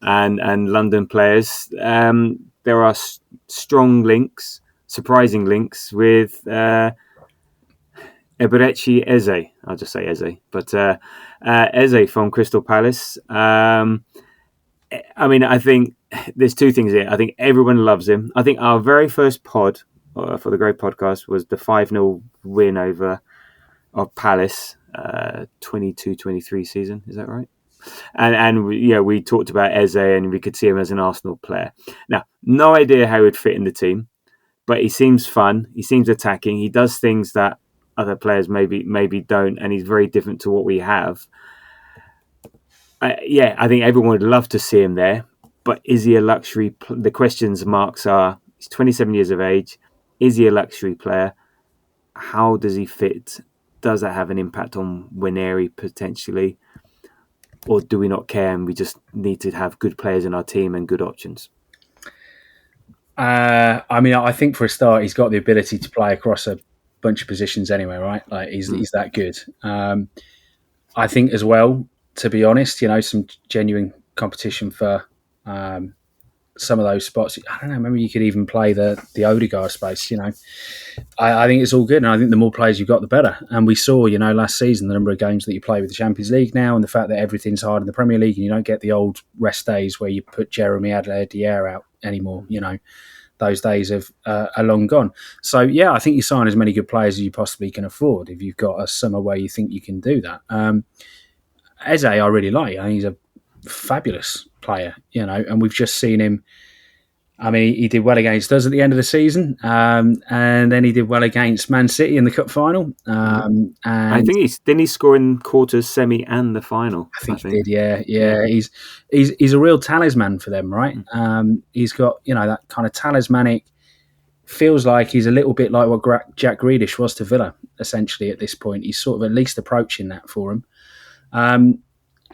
and London players, there are strong links, surprising links with Eberechi Eze. I'll just say Eze, but Eze from Crystal Palace. I think there's two things here. I think everyone loves him. I think our very first pod for the Great Podcast was the 5-0 win over of Palace, 22-23 season. Is that right? And we talked about Eze and we could see him as an Arsenal player. Now, no idea how he'd fit in the team, but he seems fun. He seems attacking. He does things that other players maybe don't, and he's very different to what we have. I think everyone would love to see him there, but is he a luxury? The questions marks are: he's 27 years of age. Is he a luxury player? How does he fit? Does that have an impact on Nwaneri potentially? Or do we not care and we just need to have good players in our team and good options? I think for a start, he's got the ability to play across a bunch of positions anyway, right? Like he's that good. I think as well, to be honest, some genuine competition for some of those spots. I don't know, maybe you could even play the Odegaard space, I think it's all good, and I think the more players you've got, the better. And we saw, last season, the number of games that you play with the Champions League now, and the fact that everything's hard in the Premier League, and you don't get the old rest days where you put Jeremy Adler-Dier out anymore, those days are long gone. So, yeah, I think you sign as many good players as you possibly can afford if you've got a summer where you think you can do that. Eze, I really like. I think he's a fabulous player, and we've just seen him. He did well against us at the end of the season, and then he did well against Man City in the cup final. And I think didn't he score in quarters, semi, and the final? I think he did. Yeah. He's a real talisman for them, right? He's got that kind of talismanic. Feels like he's a little bit like what Jack Grealish was to Villa, essentially at this point. He's sort of at least approaching that for him.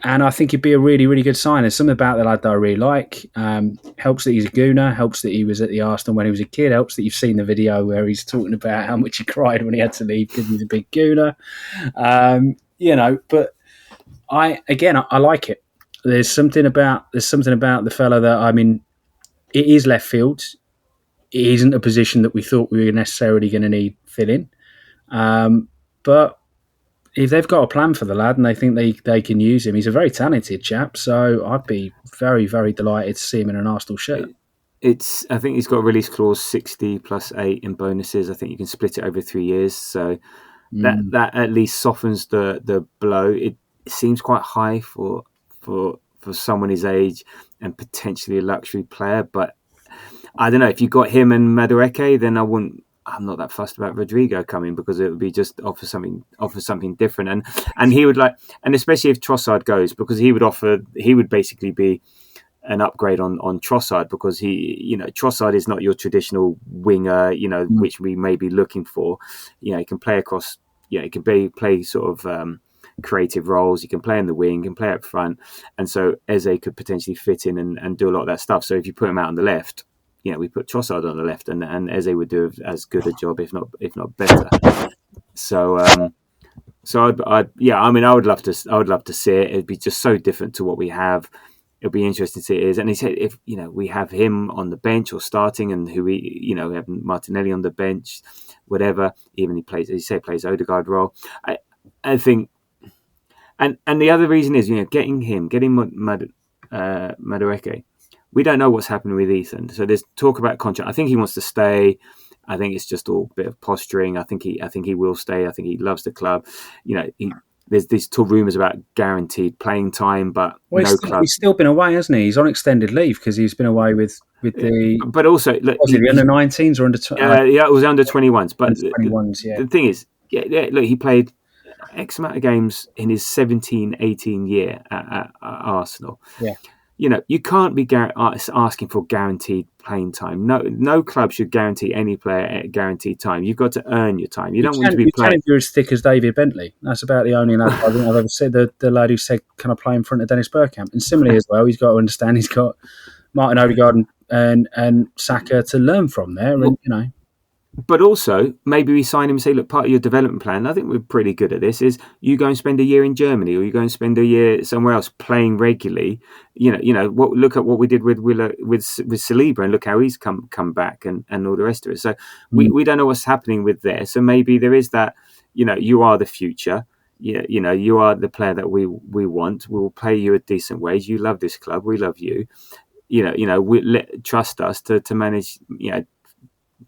And I think he'd be a really, really good sign. There's something about the lad that I really like. Helps that he's a gooner. Helps that he was at the Arsenal when he was a kid. Helps that you've seen the video where he's talking about how much he cried when he had to leave because he's a big gooner. But I like it. There's something about the fella that, it is left field. It isn't a position that we thought we were necessarily going to need filling. But if they've got a plan for the lad and they think they can use him, he's a very talented chap. So I'd be very, very delighted to see him in an Arsenal shirt. I think he's got a release clause 60 plus 8 in bonuses. I think you can split it over 3 years. So that at least softens the blow. It seems quite high for someone his age and potentially a luxury player. But I don't know, if you got him and Madueke, then I'm not that fussed about Rodrigo coming because it would be just offer something different, and he would and especially if Trossard goes, because he would basically be an upgrade on Trossard, because Trossard is not your traditional winger, which we may be looking for. He can play across, he can play sort of creative roles. He can play in the wing, can play up front, and so Eze could potentially fit in and do a lot of that stuff. So if you put him out on the left, we put Trossard on the left, and Eze would do as good a job, if not better. So, I would love to see it. It'd be just so different to what we have. It'll be interesting to see it is. And he said, if we have him on the bench or starting, and we have Martinelli on the bench, whatever. Even he plays Odegaard role. I think, and the other reason is getting Madueke. We don't know what's happening with Ethan. So there's talk about contract. I think he wants to stay. I think it's just all a bit of posturing. I think he will stay. I think he loves the club. There's these rumours about guaranteed playing time, but no club. He's still been away, hasn't he? He's on extended leave because he's been away with with the. But also, look, Was it the under-19s or under? Yeah, it was under 21s. But under 21s, the thing is, look, he played X amount of games in his 17-18 year at Arsenal. Yeah. You can't be asking for guaranteed playing time. No club should guarantee any player guaranteed time. You've got to earn your time. You don't want to be playing. You're as thick as David Bentley. That's about the only I think I've ever said. The lad who said, "Can I play in front of Dennis Bergkamp?" And similarly as well, he's got to understand he's got Martin Odegaard and Saka to learn from there, and But also, maybe we sign him and say, look, part of your development plan, I think we're pretty good at this, is you go and spend a year in Germany or you go and spend a year somewhere else playing regularly. Look at what we did with Saliba and look how he's come back and all the rest of it. So we don't know what's happening with there. So maybe there is that, you are the future. You are the player that we want. We will pay you a decent wage. You love this club. We love you. Trust us to manage,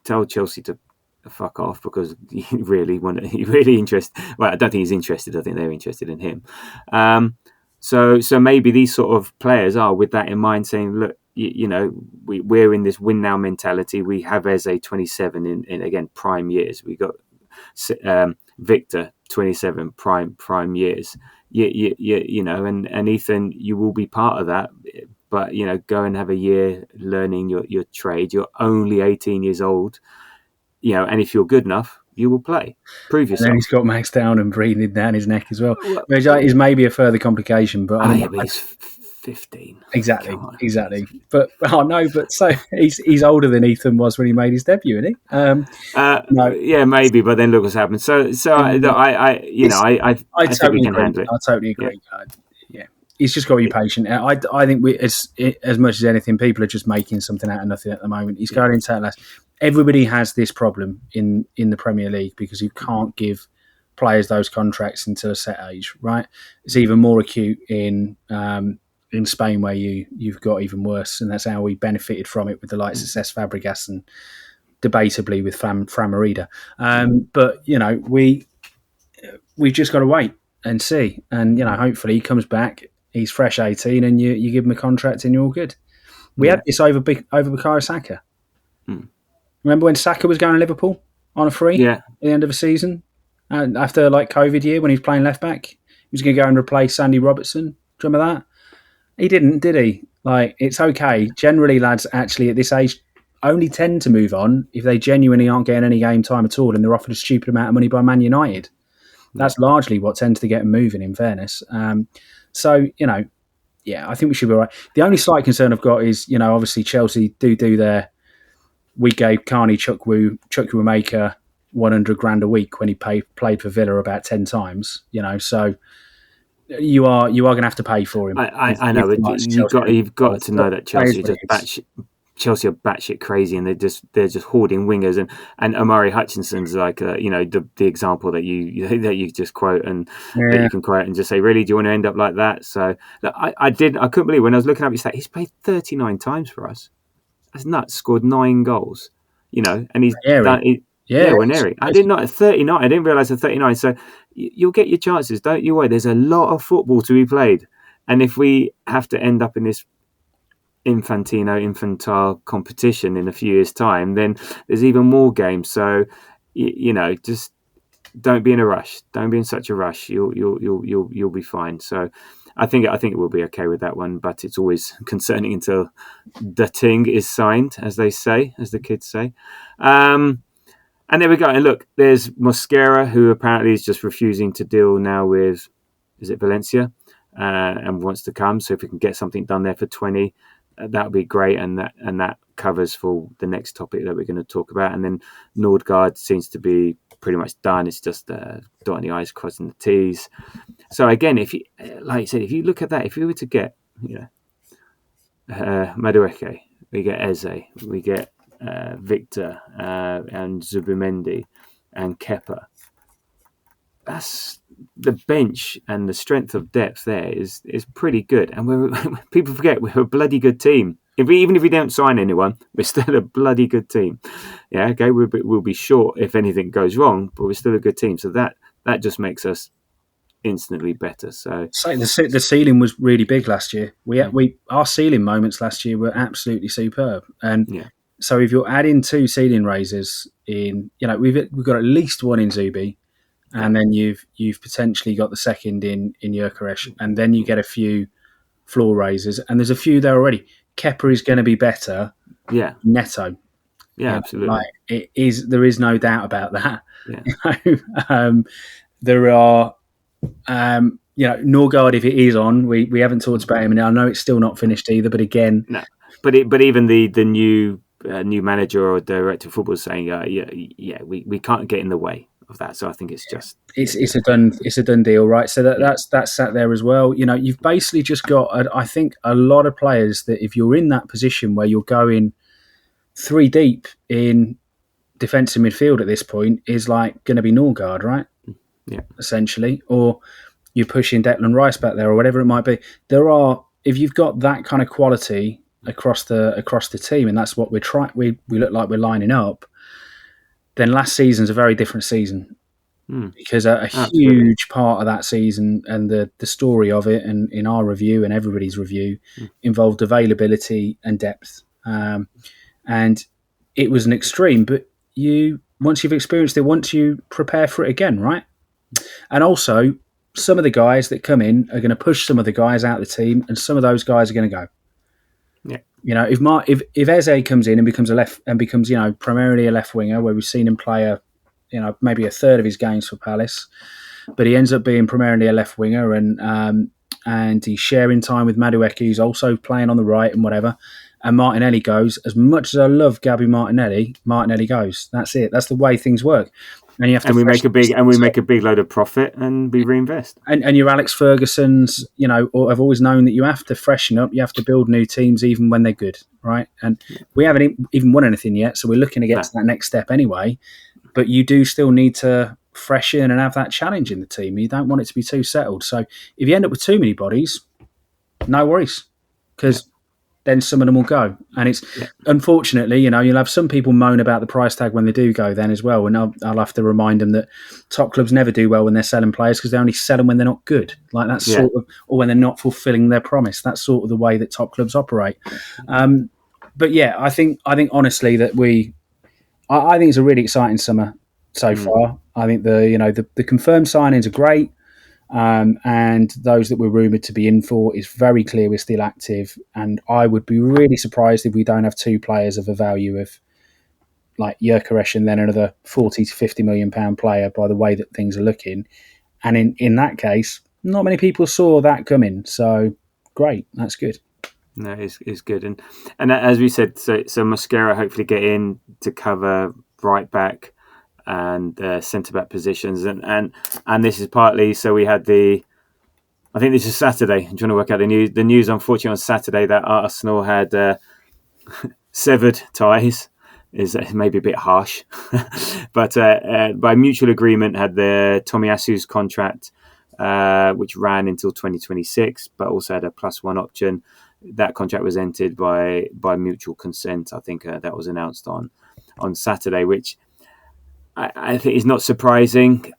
tell Chelsea to fuck off because he really interested. Well, I don't think he's interested. I think they're interested in him. So maybe these sort of players are with that in mind, saying, look, we're in this win now mentality. We have Eze 27 in again prime years. We got Victor 27 prime years. And Ethan, you will be part of that. But, go and have a year learning your trade. You're only 18 years old, and if you're good enough, you will play. Prove yourself. And then he's got Max down and breathing down his neck as well, which is maybe a further complication. But but he's 15. Exactly. But so he's older than Ethan was when he made his debut, isn't he? No. Yeah, maybe. But then look what's happened. So I think we can handle it. I totally agree. Yeah. He's just got to be patient. I think as much as anything, people are just making something out of nothing at the moment. He's going into that last. Everybody has this problem in the Premier League because you can't give players those contracts until a set age, right? It's even more acute in Spain where you've got even worse, and that's how we benefited from it with the likes of Cesc Fabregas and debatably with Fran Merida. But we've just got to wait and see, and hopefully he comes back. He's fresh 18, and you give him a contract, and you're all good. We had this over Bukayo Saka. Remember when Saka was going to Liverpool on a free at the end of the season, and after COVID year when he was playing left back, he was going to go and replace Sandy Robertson. Do you remember that? He didn't, did he? It's okay. Generally, lads actually at this age only tend to move on if they genuinely aren't getting any game time at all, and they're offered a stupid amount of money by Man United. That's largely what tends to get them moving, in fairness. I think we should be all right. The only slight concern I've got is, obviously Chelsea do their. We gave Carney Chukwuemeka 100 grand a week when he played for Villa about 10 times. So you are going to have to pay for him. I know, but you've got to know that Chelsea are batshit crazy, and they're just hoarding wingers, and Omari Hutchinson's the example that you just quote and that you can quote and just say, really, do you want to end up like that? So I couldn't believe when I was looking up his stat, he's played 39 times for us. That's nuts. Scored 9 goals, and he's done. Ranieri. I didn't know at 39. I didn't realise at 39. So you'll get your chances, don't you worry. There's a lot of football to be played, and if we have to end up in this infantile competition in a few years' time, then there's even more games. So just don't be in a rush. Don't be in such a rush. You'll be fine. So I think it will be okay with that one. But it's always concerning until the thing is signed, as the kids say. And there we go. And look, there's Mosquera, who apparently is just refusing to deal now with, is it Valencia, and wants to come. So if we can get something done there for 20. That would be great, and that covers for the next topic that we're going to talk about. And then Nordgaard seems to be pretty much done. It's just dotting the I's, crossing the T's. So again, if you, like I said, if you look at that, if you were to get, Madueke, we get Eze, we get Victor and Zubimendi and Kepa. That's the bench, and the strength of depth there is pretty good. And people forget we're a bloody good team. Even if we don't sign anyone, we're still a bloody good team. Yeah, okay, we'll be short if anything goes wrong, but we're still a good team. So that just makes us instantly better. So the ceiling was really big last year. Our ceiling moments last year were absolutely superb, and so if you're adding 2 ceiling raisers in, we've got at least one in Zubi, and then you've potentially got the second in Gyökeres, and then you get a few floor raisers, and there's a few there already. Kepa is going to be better. Yeah. Netto. Yeah, absolutely. It is. There is no doubt about that. Yeah. There are, Norgard, if it is on, we haven't talked about him, and I know it's still not finished either. But again, no. But even the new manager or director of football is saying, we can't get in the way of that. So I think it's just it's a done deal, right? So that's sat there as well. You've basically just got, I think, a lot of players that if you're in that position where you're going 3 deep in defensive midfield at this point is like going to be Norgard, right? Yeah, essentially, or you're pushing Declan Rice back there, or whatever it might be. If you've got that kind of quality across the team, and that's what we're trying. We look like we're lining up. Then last season's a very different season because a huge part of that season and the story of it, and in our review and everybody's review, involved availability and depth, and it was an extreme. But once you've experienced it, once you prepare for it again, right? And also, some of the guys that come in are going to push some of the guys out of the team, and some of those guys are going to go. Yeah. If Eze comes in and becomes primarily a left winger, where we've seen him play maybe a third of his games for Palace, but he ends up being primarily a left winger, and he's sharing time with Madueke, who's also playing on the right and whatever. And Martinelli goes. As much as I love Gabby Martinelli goes. That's it. That's the way things work. And you have to we make a big load of profit and we reinvest. And your Alex Fergusons, I've always known that you have to freshen up. You have to build new teams even when they're good, right? And we haven't even won anything yet, so we're looking to get to that next step anyway. But you do still need to freshen and have that challenge in the team. You don't want it to be too settled. So if you end up with too many bodies, no worries, because then some of them will go. And it's unfortunately, you'll have some people moan about the price tag when they do go then as well. And I'll have to remind them that top clubs never do well when they're selling players because they only sell them when they're not good. Like that's sort of, or when they're not fulfilling their promise. That's sort of the way that top clubs operate. But yeah, I think honestly that I think it's a really exciting summer so far. I think the confirmed signings are great. And those that we're rumoured to be in for is very clear we're still active, and I would be really surprised if we don't have 2 players of a value of like Gyökeres and then another 40 to 50 million pound player by the way that things are looking. And in that case, not many people saw that coming, so great, that's good. No, it's good, and as we said, so Mosquera hopefully get in to cover right back and centre back positions, and this is partly so we had I think this is Saturday. I'm trying to work out the news. The news, unfortunately, on Saturday that Arsenal had severed ties is maybe a bit harsh, but by mutual agreement had the Tomiyasu's contract, which ran until 2026, but also had a +1 option. That contract was entered by mutual consent. I think that was announced on Saturday, which I think is not surprising.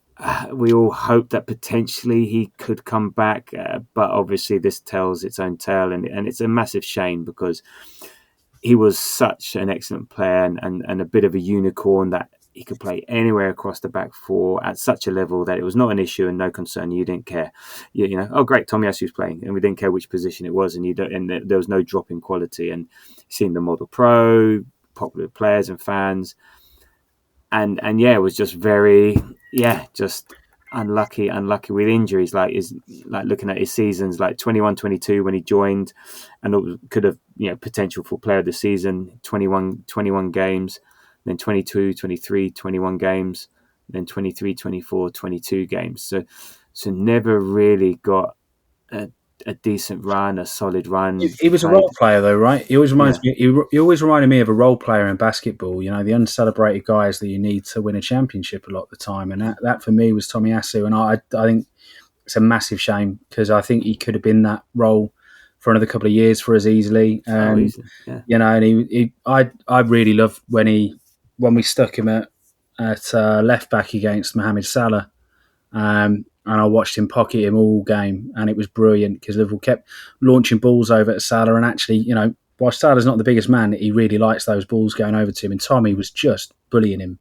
We all hope that potentially he could come back, but obviously this tells its own tale, and it's a massive shame because he was such an excellent player and a bit of a unicorn that he could play anywhere across the back four at such a level that it was not an issue and no concern. You didn't care, oh great, Tomiyasu's playing, and we didn't care which position it was, and there was no drop in quality. And seeing the model pro, popular players and fans. And it was just very, just unlucky with injuries. Like looking at his seasons, like 21-22 when he joined, and it could have potential for player of the season. 21 games, then 22-23, 21 games, then 23-24, 22 games. So never really got a decent run, a solid run. He was a role player, though, right? He always reminds me. He always reminded me of a role player in basketball. The uncelebrated guys that you need to win a championship a lot of the time, and that for me was Tomiyasu. And I think it's a massive shame because I think he could have been that role for another couple of years for us easily. And and I really loved when we stuck him at left back against Mohamed Salah. and I watched him pocket him all game, and it was brilliant because Liverpool kept launching balls over at Salah, and actually, while Salah's not the biggest man, he really likes those balls going over to him, and Tommy was just bullying him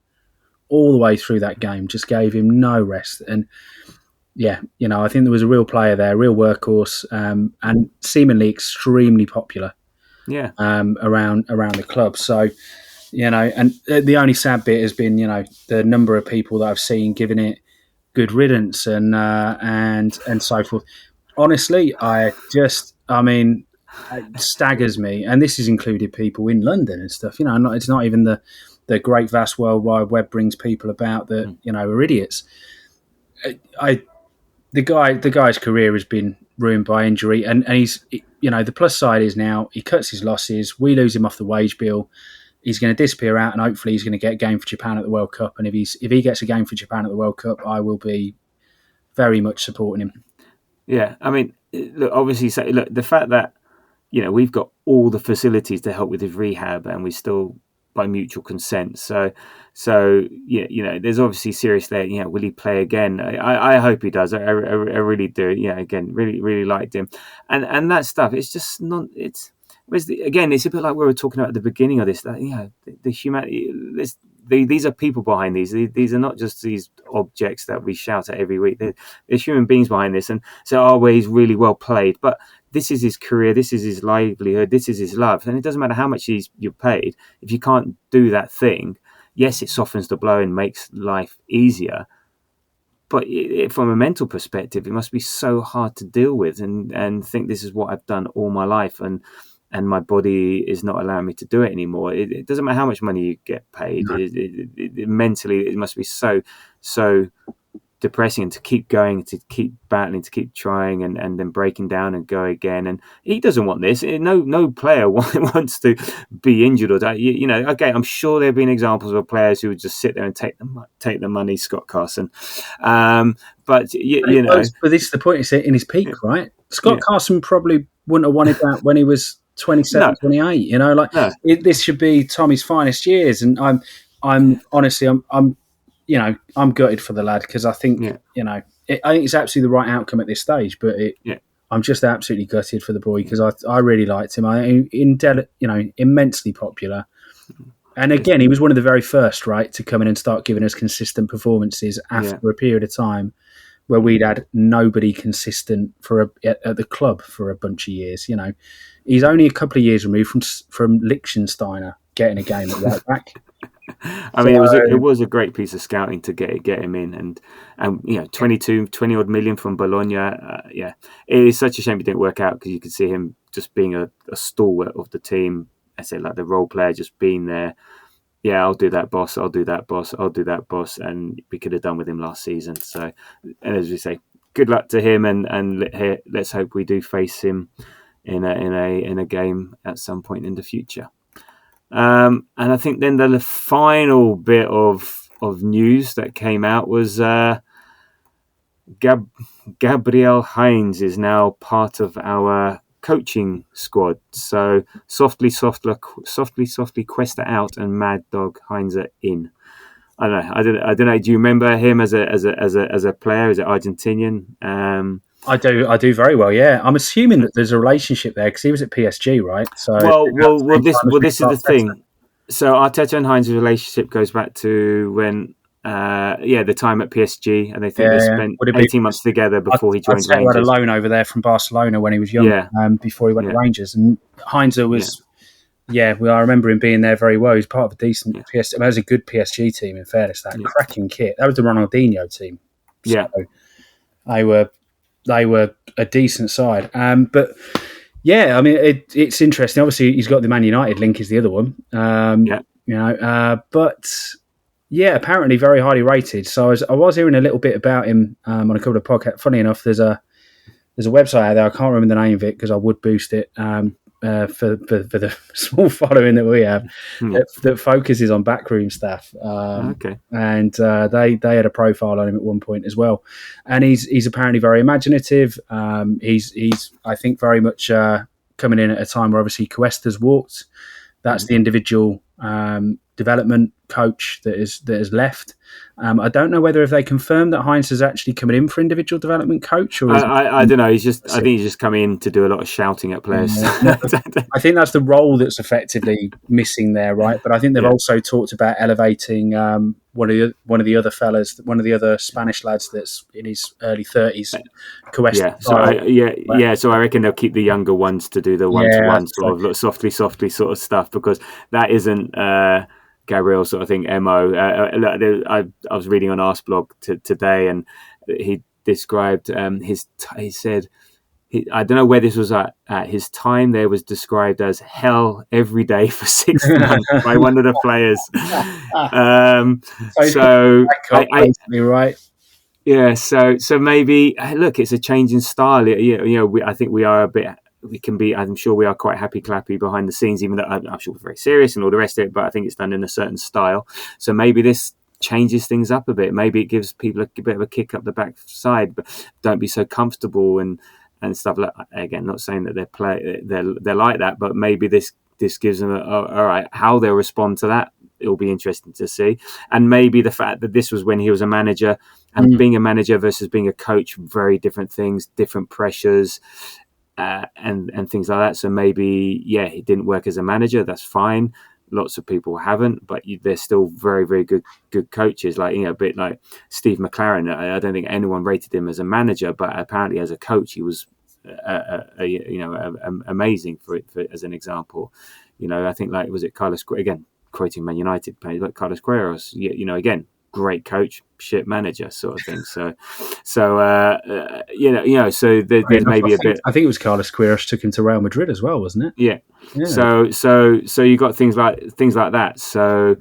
all the way through that game, just gave him no rest. And yeah, I think there was a real player there, real workhorse, and seemingly extremely popular. Yeah. Around the club. So, and the only sad bit has been, the number of people that I've seen giving it good riddance and so forth. Honestly, it staggers me, and this has included people in London and stuff. It's not even the great vast World Wide Web brings people about that are idiots. The guy's career has been ruined by injury, and he's the plus side is now he cuts his losses. We lose him off the wage bill. He's going to disappear out, and hopefully he's going to get a game for Japan at the World Cup. And if he gets a game for Japan at the World Cup, I will be very much supporting him. Yeah, I mean, look, obviously, the fact that we've got all the facilities to help with his rehab, and we still by mutual consent. So there's obviously serious there. Will he play again? I hope he does. I really do. Again, really, really liked him, and that stuff. It's just not. It's a bit like we were talking about at the beginning of this. That the humanity. These are people behind these. These are not just these objects that we shout at every week. There's human beings behind this, and so he's really well played, but. This is his career. This is his livelihood. This is his love. And it doesn't matter how much you're paid. If you can't do that thing, yes, it softens the blow and makes life easier. But from a mental perspective, it must be so hard to deal with and think this is what I've done all my life and my body is not allowing me to do it anymore. It doesn't matter how much money you get paid. No. Mentally, it must be so depressing, and to keep going, to keep battling, to keep trying, and then breaking down and go again. And he doesn't want this. No player wants to be injured or die. Okay, I'm sure there have been examples of players who would just sit there and take the money, Scott Carson. But this is the point. It's in his peak, right? Scott Carson probably wouldn't have wanted that when he was 27, 28. This should be Tommy's finest years, and I'm honestly, I'm gutted for the lad because I think I think it's absolutely the right outcome at this stage. But I'm just absolutely gutted for the boy because I really liked him. Immensely popular, and again, he was one of the very first, right, to come in and start giving us consistent performances after a period of time where we'd had nobody consistent at the club for a bunch of years. He's only a couple of years removed from Liechtensteiner getting a game at right back. I mean, it was a great piece of scouting to get him in, and 20 odd million from Bologna. It is such a shame it didn't work out because you could see him just being a stalwart of the team. I say like the role player, just being there. Yeah, I'll do that, boss. I'll do that, boss. I'll do that, boss. And we could have done with him last season. So, and as we say, good luck to him, and let's hope we do face him in a game at some point in the future. And I think then the final bit of news that came out was Gabriel Heinz is now part of our coaching squad. So softly Cuesta out and Mad Dog Heinz in. I don't know. Do you remember him as a player? Is it Argentinian? I do very well. Yeah, I'm assuming that there's a relationship there because he was at PSG, right? So this is the thing. So Arteta and Heinz's relationship goes back to when, the time at PSG, and they think they spent 18 months together before he joined Rangers. He had a loan over there from Barcelona when he was young, before he went to Rangers, and Heinz was. Yeah, well, I remember him being there very well. He was part of a decent PSG. That was a good PSG team, in fairness. That cracking kit. That was the Ronaldinho team. So they were a decent side. But yeah, I mean, it's interesting. Obviously, he's got the Man United link is the other one. But yeah, apparently very highly rated. So I was hearing a little bit about him on a couple of podcasts. Funny enough, there's a website out there. I can't remember the name of it because I would boost it. For the small following that we have, that focuses on backroom staff. And they had a profile on him at one point as well. And he's apparently very imaginative. He's I think very much coming in at a time where obviously Cuesta's walked. That's the individual development coach that has left. I don't know whether if they confirmed that Heinz is actually coming in for individual development coach, or I don't know. I think he's just come in to do a lot of shouting at players. I think that's the role that's effectively missing there, right? But I think they've also talked about elevating one of the other fellas, one of the other Spanish lads that's in his early 30s. So I reckon they'll keep the younger ones to do the one-to-one sort of softly sort of stuff, because that isn't Gabriel sort of thing. MO. I was reading on Arseblog today, and he described he said. I don't know where this was at his time there was described as hell every day for 6 months by one of the players. Right. Yeah. So maybe look, it's a change in style. I think we are I'm sure we are quite happy clappy behind the scenes, even though I'm sure we're very serious and all the rest of it, but I think it's done in a certain style. So maybe this changes things up a bit. Maybe it gives people a bit of a kick up the backside, but don't be so comfortable and stuff like. Again, not saying that they're like that, but maybe this gives them all right, how they'll respond to that. It'll be interesting to see. And maybe the fact that this was when he was a manager, and being a manager versus being a coach, very different things, different pressures, and things like that. So maybe he didn't work as a manager. That's fine. Lots of people haven't, but they're still very, very good coaches. Like, a bit like Steve McLaren. I don't think anyone rated him as a manager, but apparently as a coach, he was, amazing for as an example. I think was it Carlos, again, quoting Man United players, like Carlos Queiroz, again, great coach, shit manager sort of thing. So there's maybe a bit. I think it was Carlos Queiroz took him to Real Madrid as well, wasn't it? Yeah. So you got things like that. So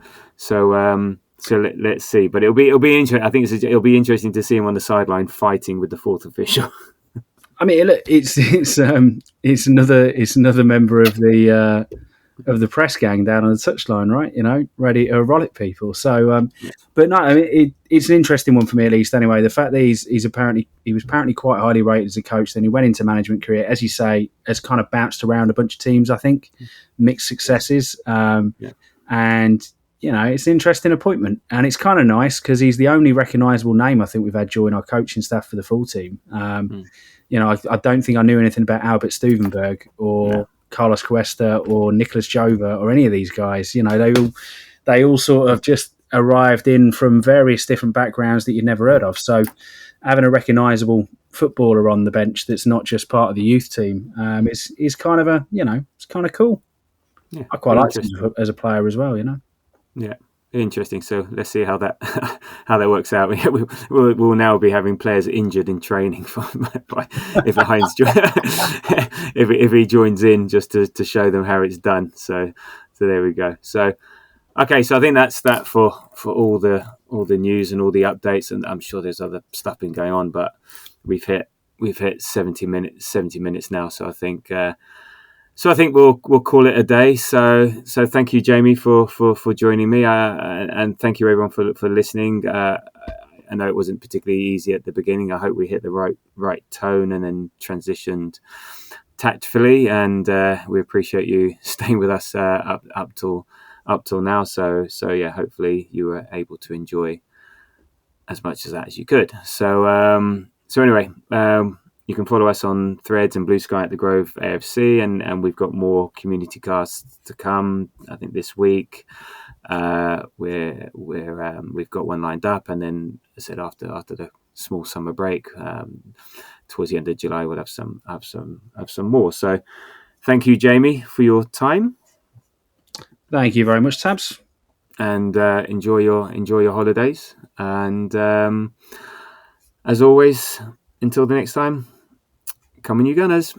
let's see. But it'll be interesting. I think it'll be interesting to see him on the sideline fighting with the fourth official. I mean, look, it's another member of the press gang down on the touchline, right? Ready to roll at people. So, but no, I mean, it's an interesting one for me at least. Anyway, the fact that he was apparently quite highly rated as a coach. Then he went into management career, as you say, has kind of bounced around a bunch of teams. I think mixed successes, and it's an interesting appointment, and it's kind of nice because he's the only recognisable name I think we've had join our coaching staff for the full team. I don't think I knew anything about Albert Stuvenberg or Carlos Cuesta or Nicolas Jova or any of these guys. They all sort of just arrived in from various different backgrounds that you'd never heard of. So having a recognisable footballer on the bench that's not just part of the youth team is kind of it's kind of cool. Yeah, I quite like him as a player as well. Yeah. Interesting. So let's see how that works out. We'll now be having players injured in training if Heinz if he joins in just to show them how it's done. So there we go. So okay. So I think that's that for all the news and all the updates. And I'm sure there's other stuff been going on, but we've hit 70 minutes now. So I think. So I think we'll call it a day. So thank you, Jamie, for joining me, and thank you everyone for listening. I know it wasn't particularly easy at the beginning. I hope we hit the right tone and then transitioned tactfully. And we appreciate you staying with us up till now. So yeah, hopefully you were able to enjoy as much of that as you could. So anyway. You can follow us on Threads and Blue Sky at The Grove AFC, and we've got more community casts to come. I think this week we've got one lined up, and then I said after the small summer break, towards the end of July, we'll have some more. So, thank you, Jamie, for your time. Thank you very much, Tabs, and enjoy your holidays. And as always, until the next time. Come on, you Gunners.